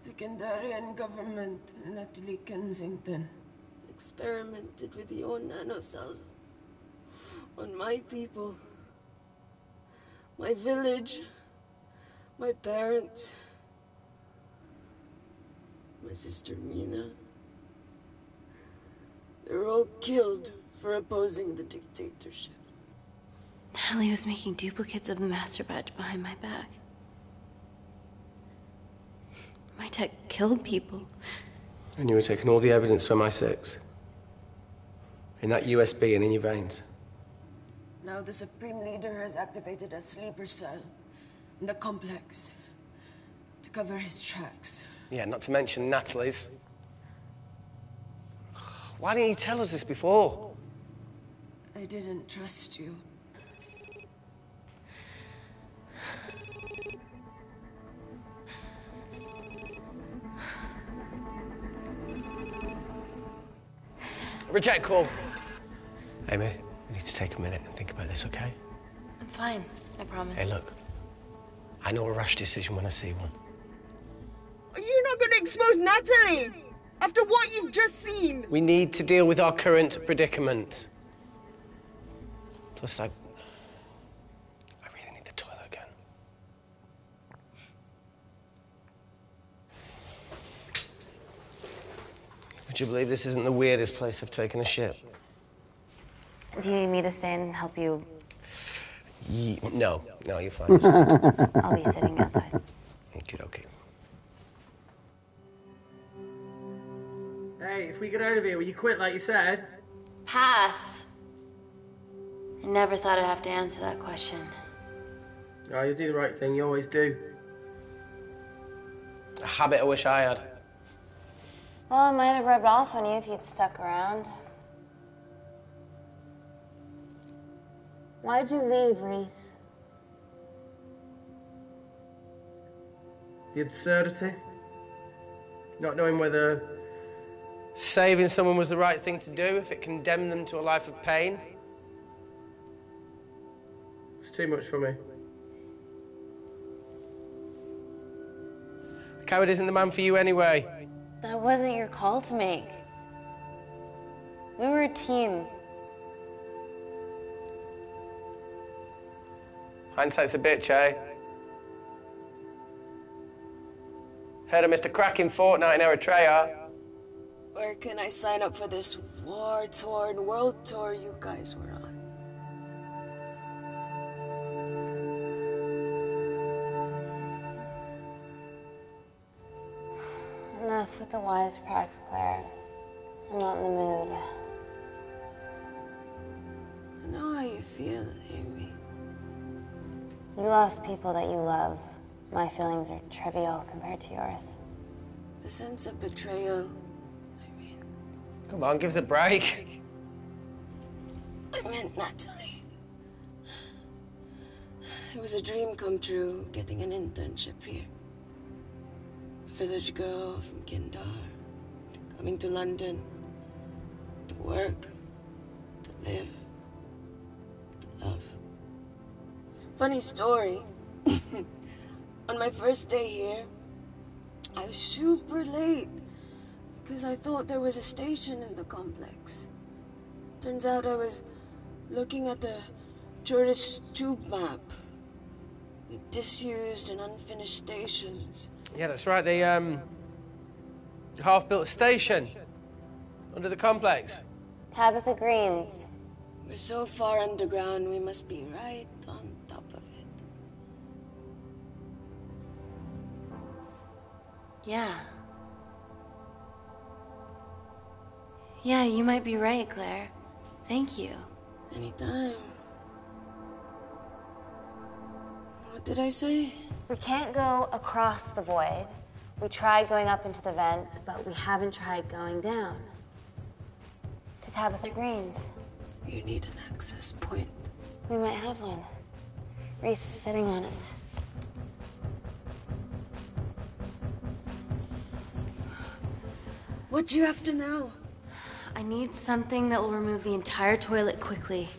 the Kandarian government, Natalie Kensington, experimented with your nanocells on my people, my village, my parents, my sister Mina. They were all killed for opposing the dictatorship. Natalie was making duplicates of the master badge behind my back. My tech killed people. And you were taking all the evidence from MI6? In that USB and in your veins? Now the Supreme Leader has activated a sleeper cell in the complex to cover his tracks. Yeah, not to mention Natalie's. Why didn't you tell us this before? I didn't trust you. Reject call. Amy, we need to take a minute and think about this, okay? I'm fine, I promise. Hey, look. I know a rash decision when I see one. You're not gonna expose Natalie after what you've just seen. We need to deal with our current predicament. Plus, I really need the toilet again. Would you believe this isn't the weirdest place I've taken a shit? Do you need me to stay and help you? No, you're fine. I'll be sitting outside. Okay. Hey, if we get out of here, will you quit like you said? Pass. I never thought I'd have to answer that question. Oh, you do the right thing, you always do. A habit I wish I had. Well, it might have rubbed off on you if you'd stuck around. Why'd you leave, Reese? The absurdity. Not knowing whether saving someone was the right thing to do if it condemned them to a life of pain. It's too much for me. A coward isn't the man for you anyway. That wasn't your call to make. We were a team. Hindsight's a bitch, eh? Heard of Mr. Cracking Fortnite in Eritrea? Where can I sign up for this war-torn world tour you guys were on? Enough with the wisecracks, Claire. I'm not in the mood. I know how you feel, Amy. You lost people that you love. My feelings are trivial compared to yours. The sense of betrayal, Come on, give us a break. I meant Natalie. It was a dream come true, getting an internship here. A village girl from Kindar, coming to London, to work, to live, to love. Funny story. On my first day here, I was super late because I thought there was a station in the complex. Turns out I was looking at the tourist tube map with disused and unfinished stations. Yeah, that's right. They Half-built station. Under the complex. Tabitha Green's. We're so far underground, we must be right on top of it. Yeah. Yeah, you might be right, Claire. Thank you. Anytime. What did I say? We can't go across the void. We tried going up into the vents, but we haven't tried going down. To Tabitha Green's. You need an access point. We might have one. Reese is sitting on it. What do you have to know? I need something that will remove the entire toilet quickly.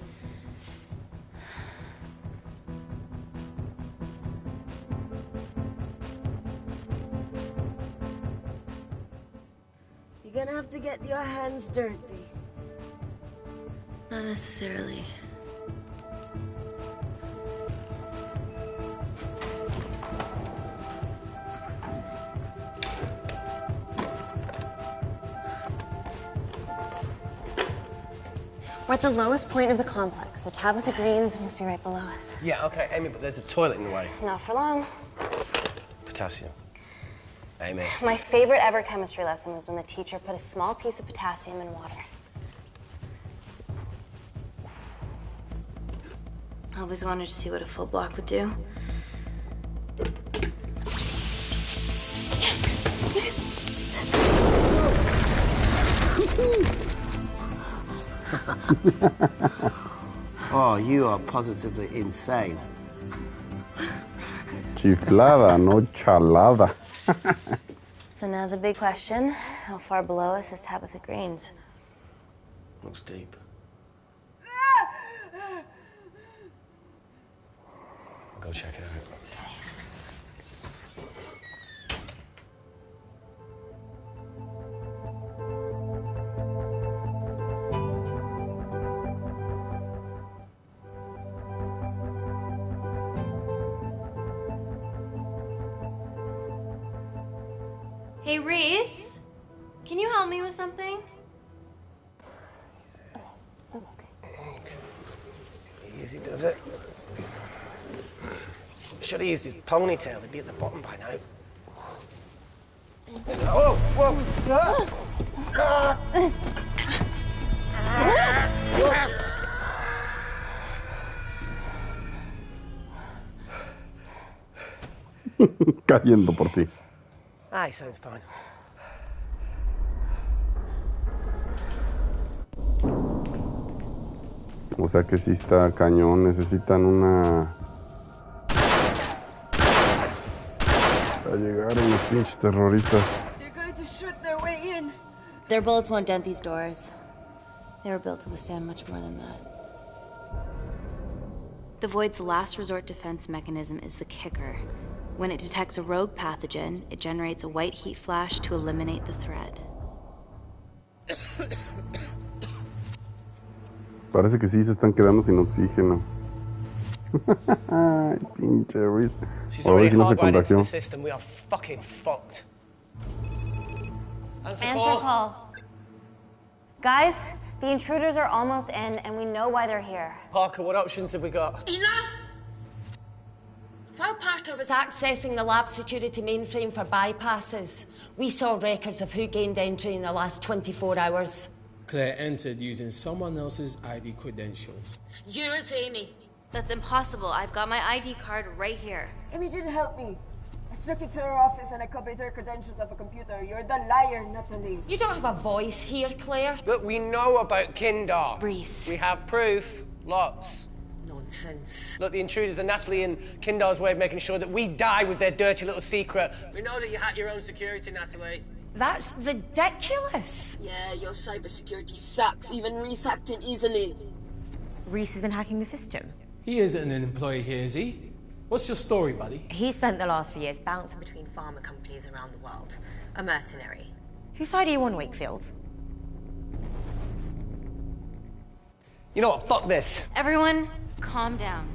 You're gonna have to get your hands dirty. Not necessarily. We're at the lowest point of the complex, so Tabitha Green's must be right below us. Yeah, okay, Amy, but there's a toilet in the way. Not for long. Potassium. Amy. My favorite ever chemistry lesson was when the teacher put a small piece of potassium in water. I always wanted to see what a full block would do. Oh, you are positively insane. Chiflada, no chalada. So now the big question, how far below us is Tabitha Green's? Looks deep. Go check it out. Okay. Hey, Reese, can you help me with something? Easy does it. Should have used his ponytail. He'd be at the bottom by now. Oh, whoa! Cayendo por ti. Ah, he sounds fine. O sea que sí está cañón, necesitan una... Para llegar a los pinches terroristas. They're going to shoot their way in. Their bullets won't dent these doors. They were built to withstand much more than that. The Void's last resort defense mechanism is the kicker. When it detects a rogue pathogen, it generates a white heat flash to eliminate the threat. Parece que sí se están quedando sin oxígeno. Ay, pinche Reese. She's A ver already si no se hardwired into contagió. the system. We are fucking fucked. Answer call. Guys, the intruders are almost in, and we know why they're here. Parker, what options have we got? Enough! While Parker was accessing the lab security mainframe for bypasses, we saw records of who gained entry in the last 24 hours. Claire entered using someone else's ID credentials. Yours, Amy. That's impossible. I've got my ID card right here. Amy didn't help me. I snuck into her office and I copied her credentials off a computer. You're the liar, Natalie. You don't have a voice here, Claire. Look, we know about Kindar. Reese. We have proof. Lots. Nonsense. Look, the intruders are Natalie and Kindar's way of making sure that we die with their dirty little secret. We know that you hack your own security, Natalie. That's ridiculous. Yeah, your cybersecurity sucks. Even Reese hacked in easily. Reese has been hacking the system. He isn't an employee here, is he? What's your story, buddy? He spent the last few years bouncing between pharma companies around the world. A mercenary. Whose side are you on, Wakefield? You know what? Fuck this. Everyone, calm down.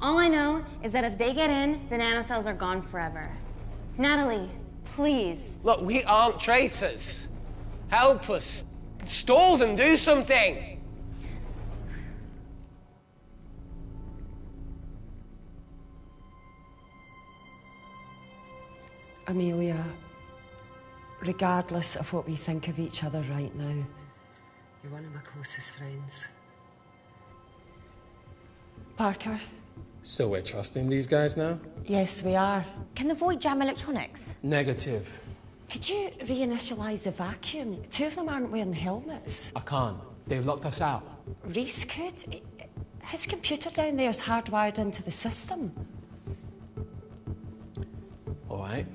All I know is that if they get in, the nanocells are gone forever. Natalie, please. Look, we aren't traitors. Help us. Stall them, do something. Amelia, regardless of what we think of each other right now, you're one of my closest friends. Parker? So we're trusting these guys now? Yes, we are. Can the void jam electronics? Negative. Could you reinitialize the vacuum? Two of them aren't wearing helmets. I can't. They've locked us out. Reese could. His computer down there is hardwired into the system. All right.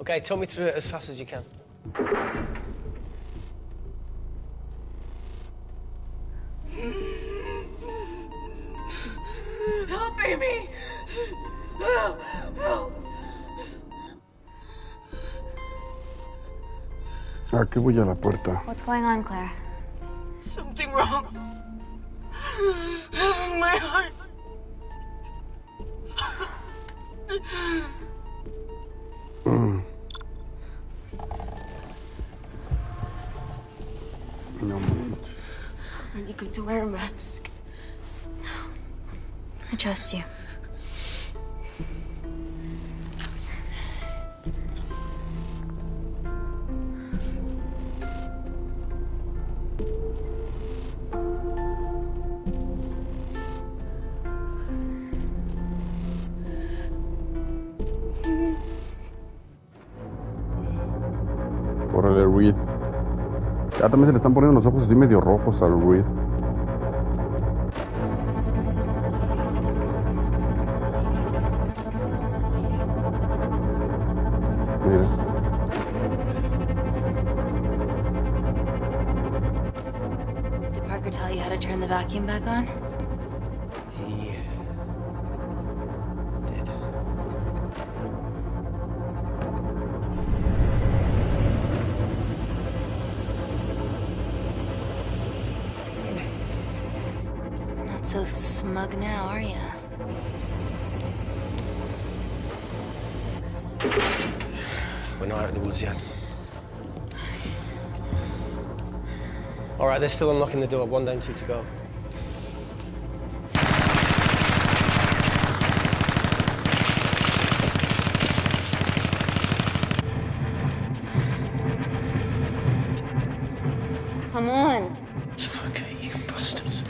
Okay, talk me through it as fast as you can. Help, baby! Help! Help! Aquí voy a la puerta. What's going on, Claire? Something wrong. My heart. No manches. Are you going to wear a mask? I trust you. Órale, Reed. Ya también se le están poniendo los ojos así medio rojos al Reed. Mira. Did Parker tell you how to turn the vacuum back on? He did. Not so smug now, are ya? We're not out of the woods yet. All right, they're still unlocking the door. 1 down, 2 to go. Come on. Suffocate, you bastards.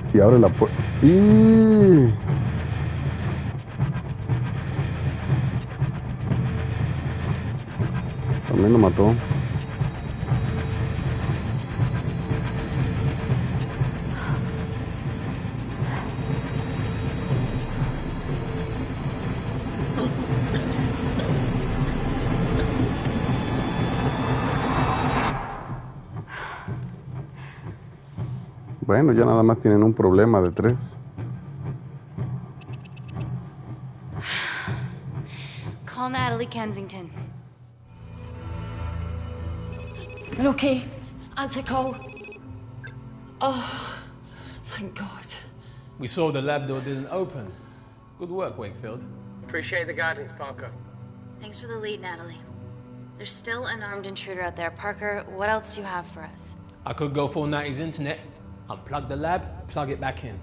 Si abre la puerta. También lo mató. Bueno, ya nada más tienen un problema de 3. Call Natalie Kensington. You're okay. Answer call. Oh, thank God. We saw the lab door didn't open. Good work, Wakefield. Appreciate the guidance, Parker. Thanks for the lead, Natalie. There's still an armed intruder out there. Parker, what else do you have for us? I could go full 90s internet, unplug the lab, plug it back in.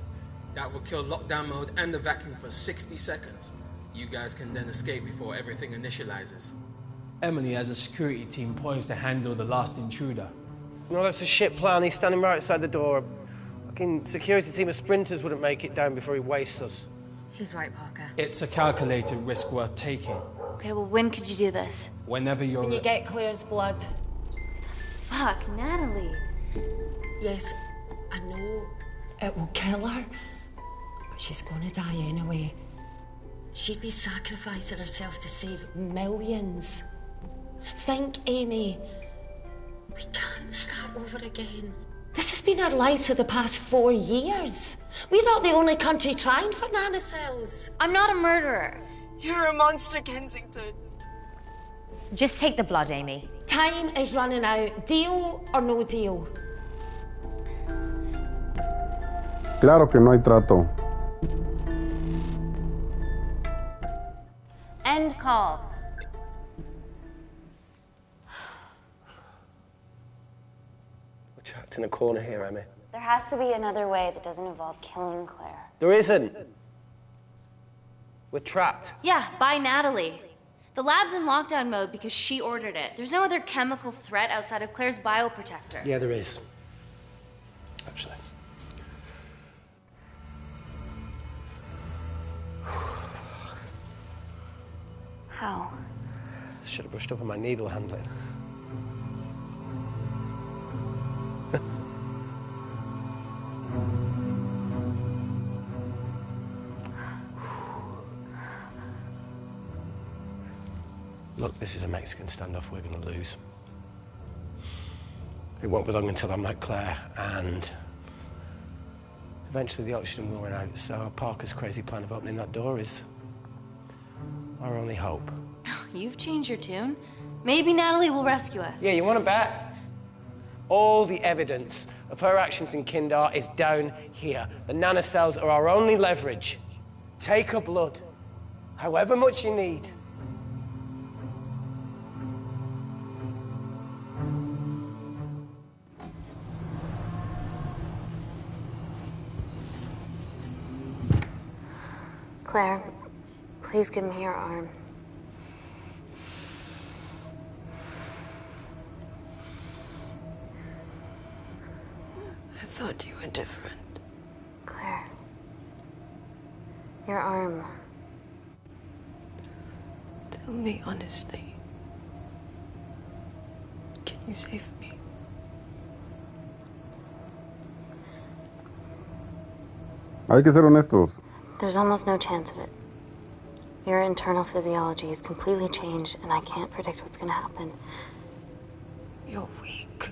That will kill lockdown mode and the vacuum for 60 seconds. You guys can then escape before everything initializes. Emily has a security team poised to handle the last intruder. No, that's a shit plan. He's standing right outside the door. A fucking security team of sprinters wouldn't make it down before he wastes us. He's right, Parker. It's a calculated risk worth taking. Okay, well, when could you do this? Whenever you're... When you get Claire's blood. Fuck, Natalie. Yes, I know it will kill her, but she's gonna die anyway. She'd be sacrificing herself to save millions. Think, Amy. We can't start over again. This has been our lives for the past 4 years. We're not the only country trying for nanocells. I'm not a murderer. You're a monster, Kensington. Just take the blood, Amy. Time is running out. Deal or no deal? Claro que no hay trato. End call. We're trapped in a corner here, Amy. There has to be another way that doesn't involve killing Claire. There isn't. We're trapped. Yeah, by Natalie. The lab's in lockdown mode because she ordered it. There's no other chemical threat outside of Claire's bioprotector. Yeah, there is. Actually. How? Should have brushed up on my needle handling. Look, this is a Mexican standoff we're going to lose. It won't be long until I'm like Claire, and eventually the oxygen will run out, so Parker's crazy plan of opening that door is our only hope. You've changed your tune. Maybe Natalie will rescue us. Yeah, you want to bet? All the evidence of her actions in Kindar is down here. The nanocells are our only leverage. Take her blood, however much you need. Claire, please give me your arm. I thought you were different. Claire, your arm. Tell me honestly. Can you save me? Hay que ser honestos. There's almost no chance of it. Your internal physiology is completely changed, and I can't predict what's going to happen. You're weak.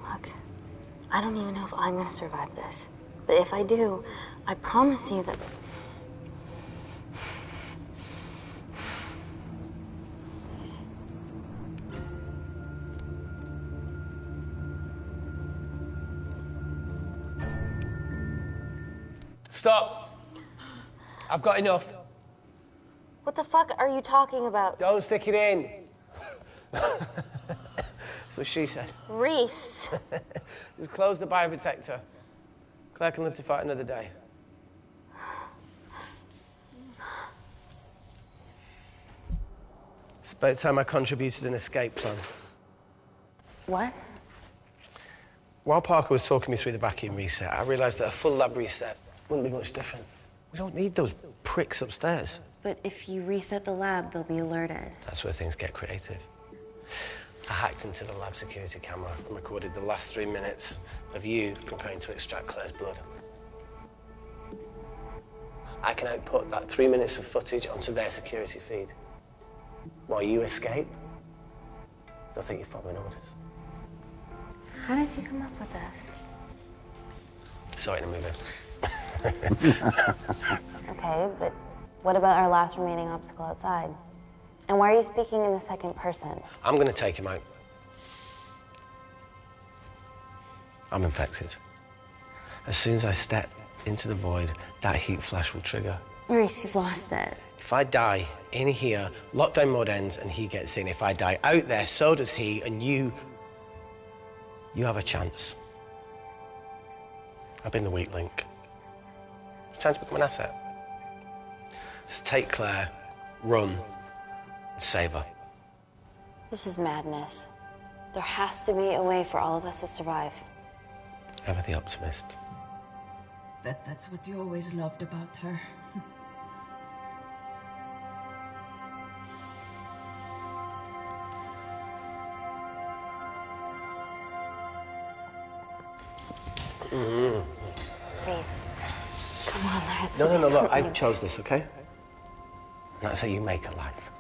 Look, I don't even know if I'm going to survive this. But if I do, I promise you that... Stop! I've got enough. What the fuck are you talking about? Don't stick it in. That's what she said. Reese. Just close the bioprotector. Claire can live to fight another day. It's about time I contributed an escape plan. What? While Parker was talking me through the vacuum reset, I realised that a full lab reset wouldn't be much different. We don't need those pricks upstairs. But if you reset the lab, they'll be alerted. That's where things get creative. I hacked into the lab security camera and recorded the last 3 minutes of you preparing to extract Claire's blood. I can output that 3 minutes of footage onto their security feed. While you escape, they'll think you're following orders. How did you come up with this? Saw it in a movie. Okay, but what about our last remaining obstacle outside? And why are you speaking in the second person? I'm going to take him out. I'm infected. As soon as I step into the void, that heat flash will trigger. Maurice, you've lost it. If I die in here, lockdown mode ends and he gets in. If I die out there, so does he, and you have a chance. I've been the weak link. It's time to become an asset. Just take Claire, run, and save her. This is madness. There has to be a way for all of us to survive. Ever the optimist. That's what you always loved about her. Please. Come on, there has to No, be look, I something. chose this, okay? And that's how you make a life.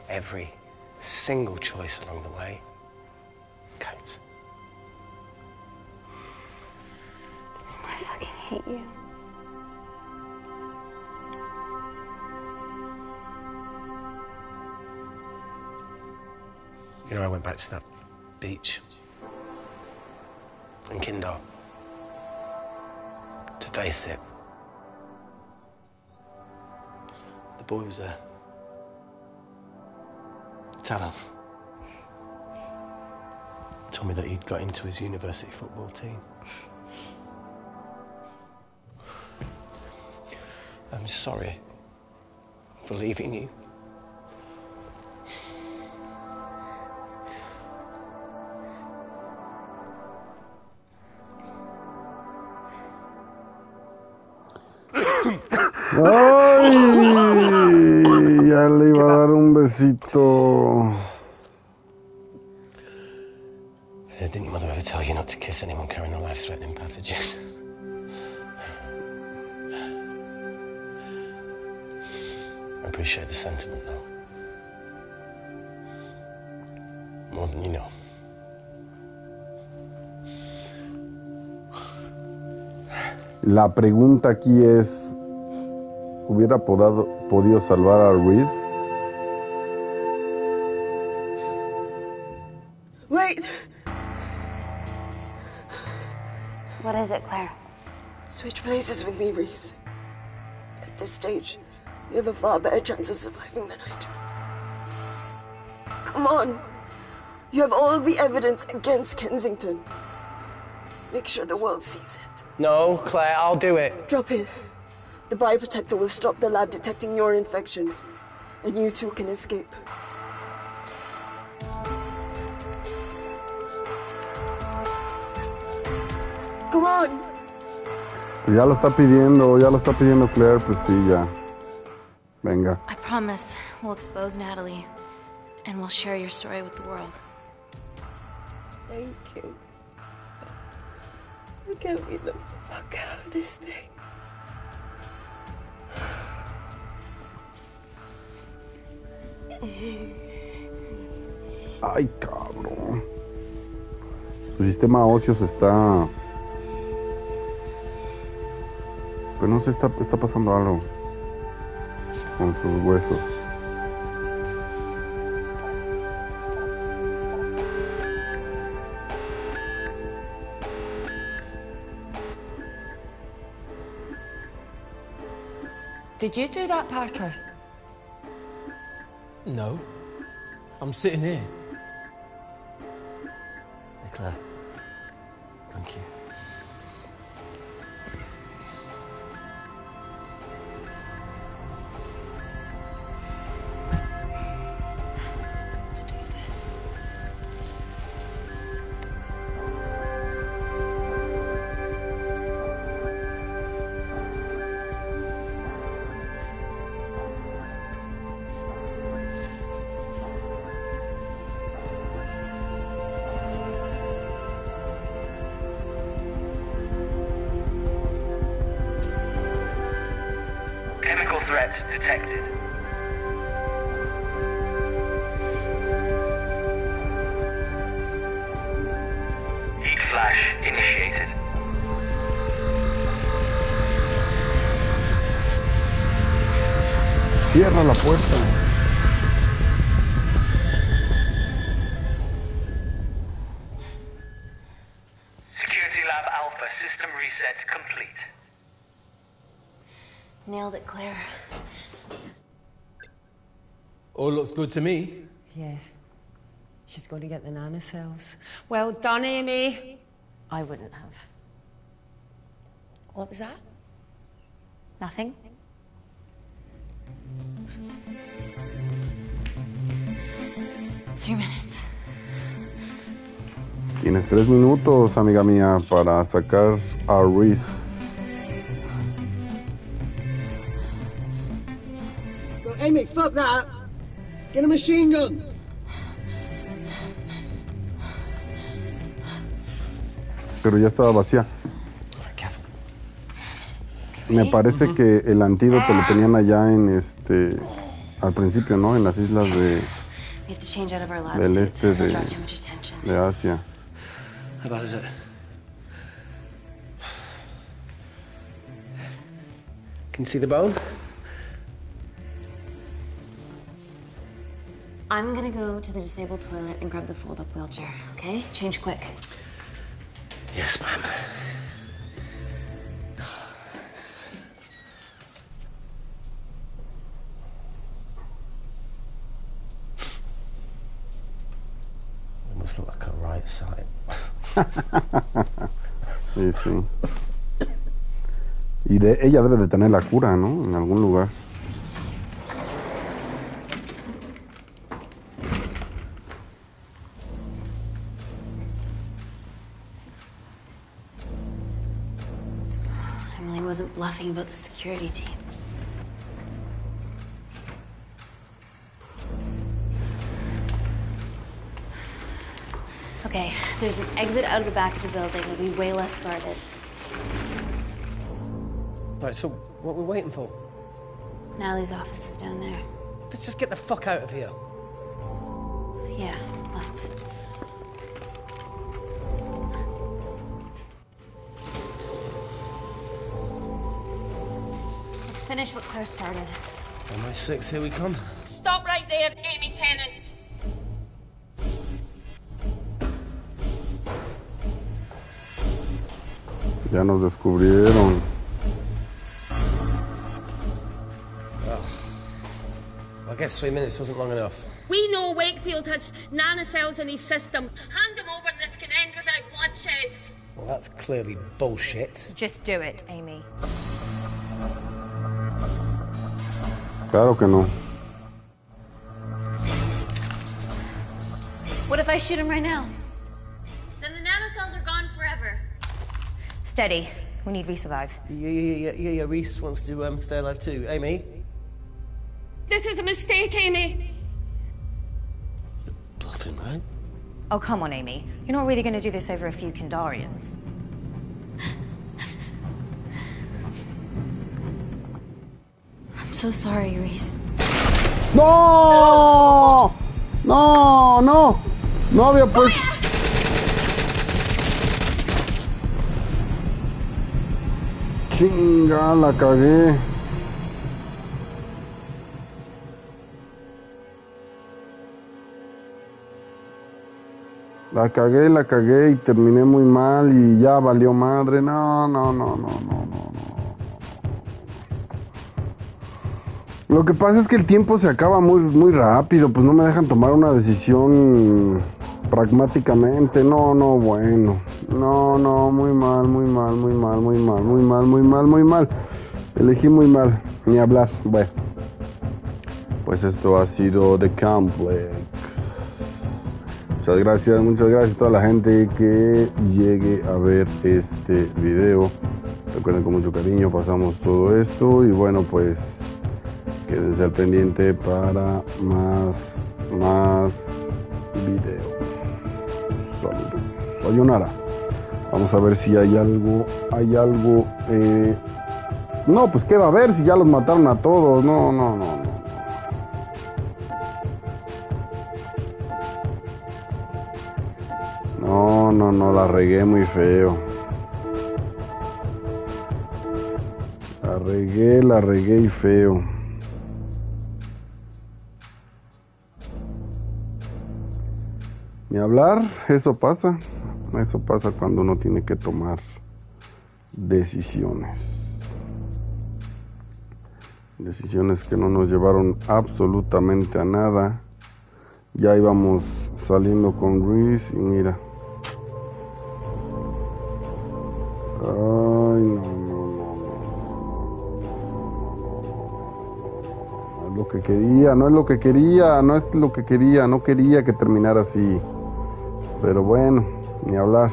Every single choice along the way counts. hate you. You know, I went back to that beach in Kindar to face it. The boy was there. Talon told me that he'd got into his university football team. I'm sorry for leaving you. ¡Ay! Ya le iba a dar un besito. Didn't your mother ever tell you not to kiss anyone carrying a life-threatening pathogen? I appreciate the sentiment, though. More than you know. La pregunta aquí es, ¿hubiera podido salvar a Reed? Wait! What is it, Claire? Switch places with me, Reese. At this stage, you have a far better chance of surviving than I do. Come on. You have all the evidence against Kensington. Make sure the world sees it. No, Claire, I'll do it. Drop it. The bioprotector will stop the lab detecting your infection, and you two can escape. Come on. Ya lo está pidiendo Claire, pues sí, ya. Venga. I promise we'll expose Natalie, and we'll share your story with the world. Thank you. Get me the fuck out of this thing. Ay, cabrón. Su sistema óseo se está... Pero no sé, está pasando algo con sus huesos. Did you do that, Parker? No. I'm sitting here. Hey, Claire. Thank you. Let's do this. Chemical threat detected. Heat flash initiated. Cierra la puerta. Security Lab Alpha system reset complete. Nailed it, Claire. All looks good to me. Yeah. She's going to get the nanocells. Well done, Amy. I wouldn't have. What was that? Nothing. Three minutes. Tienes 3 minutos, amiga mía, para sacar a Reese. No, Amy, fuck that. Get a machine gun. Pero ya estaba vacía. Me parece que el antídoto lo tenían allá en al principio, ¿no? En las islas de We have to change out of our lab del suits. este It'll draw too much attention. de Asia. How bad is it? Can you see the bone? I'm gonna go to the disabled toilet and grab the fold-up wheelchair, okay? Change quick. Yes, ma'am. It must look like a right side. Sí, sí. Y ella debe de tener la cura, ¿no? En algún lugar. Emily wasn't bluffing about the security team. Okay, there's an exit out of the back of the building. It'll be way less guarded. Right, so what are we waiting for? Natalie's office is down there. Let's just get the fuck out of here. Yeah, let's. Let's finish what Claire started. MI6, here we come. Stop right there, Amy Tennant. Ya nos descubrieron. I guess 3 minutes wasn't long enough. We know Wakefield has nanocells in his system. Hand him over and this can end without bloodshed. Well, that's clearly bullshit. Just do it, Amy. Claro que no. What if I shoot him right now? Then the nanocells are gone forever. Steady. We need Reese alive. Yeah. Reese wants to stay alive too. Amy? This is a mistake, Amy. Bluffing, right? Oh, come on, Amy. You're not really going to do this over a few Kandarians. I'm so sorry, Reese. ¡No! ¡No! ¡No! No había puesto. Chinga, la cagué. La cagué y terminé muy mal y ya valió madre. No. Lo que pasa es que el tiempo se acaba muy rápido, pues no me dejan tomar una decisión pragmáticamente. Bueno. No, muy mal. Elegí muy mal, ni hablar. Bueno, pues esto ha sido The Complex. Muchas gracias a toda la gente que llegue a ver este video. Recuerden, con mucho cariño pasamos todo esto y bueno, pues quédense al pendiente para más videos. Saludos. Sayonara. Vamos a ver si hay algo. No, pues qué va a haber si ya los mataron a todos. No. No, la regué muy feo. La regué y feo. Ni hablar, eso pasa cuando uno tiene que tomar decisiones. Decisiones que no nos llevaron absolutamente a nada. Ya íbamos saliendo con Reese y mira. Ay, no es lo que quería, no quería que terminara así. Pero bueno, ni hablar.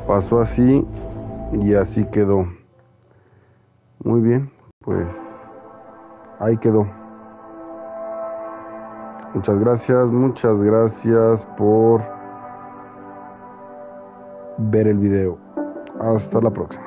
Pasó así y así quedó. Muy bien, pues ahí quedó. Muchas gracias por ver el video. Hasta la próxima.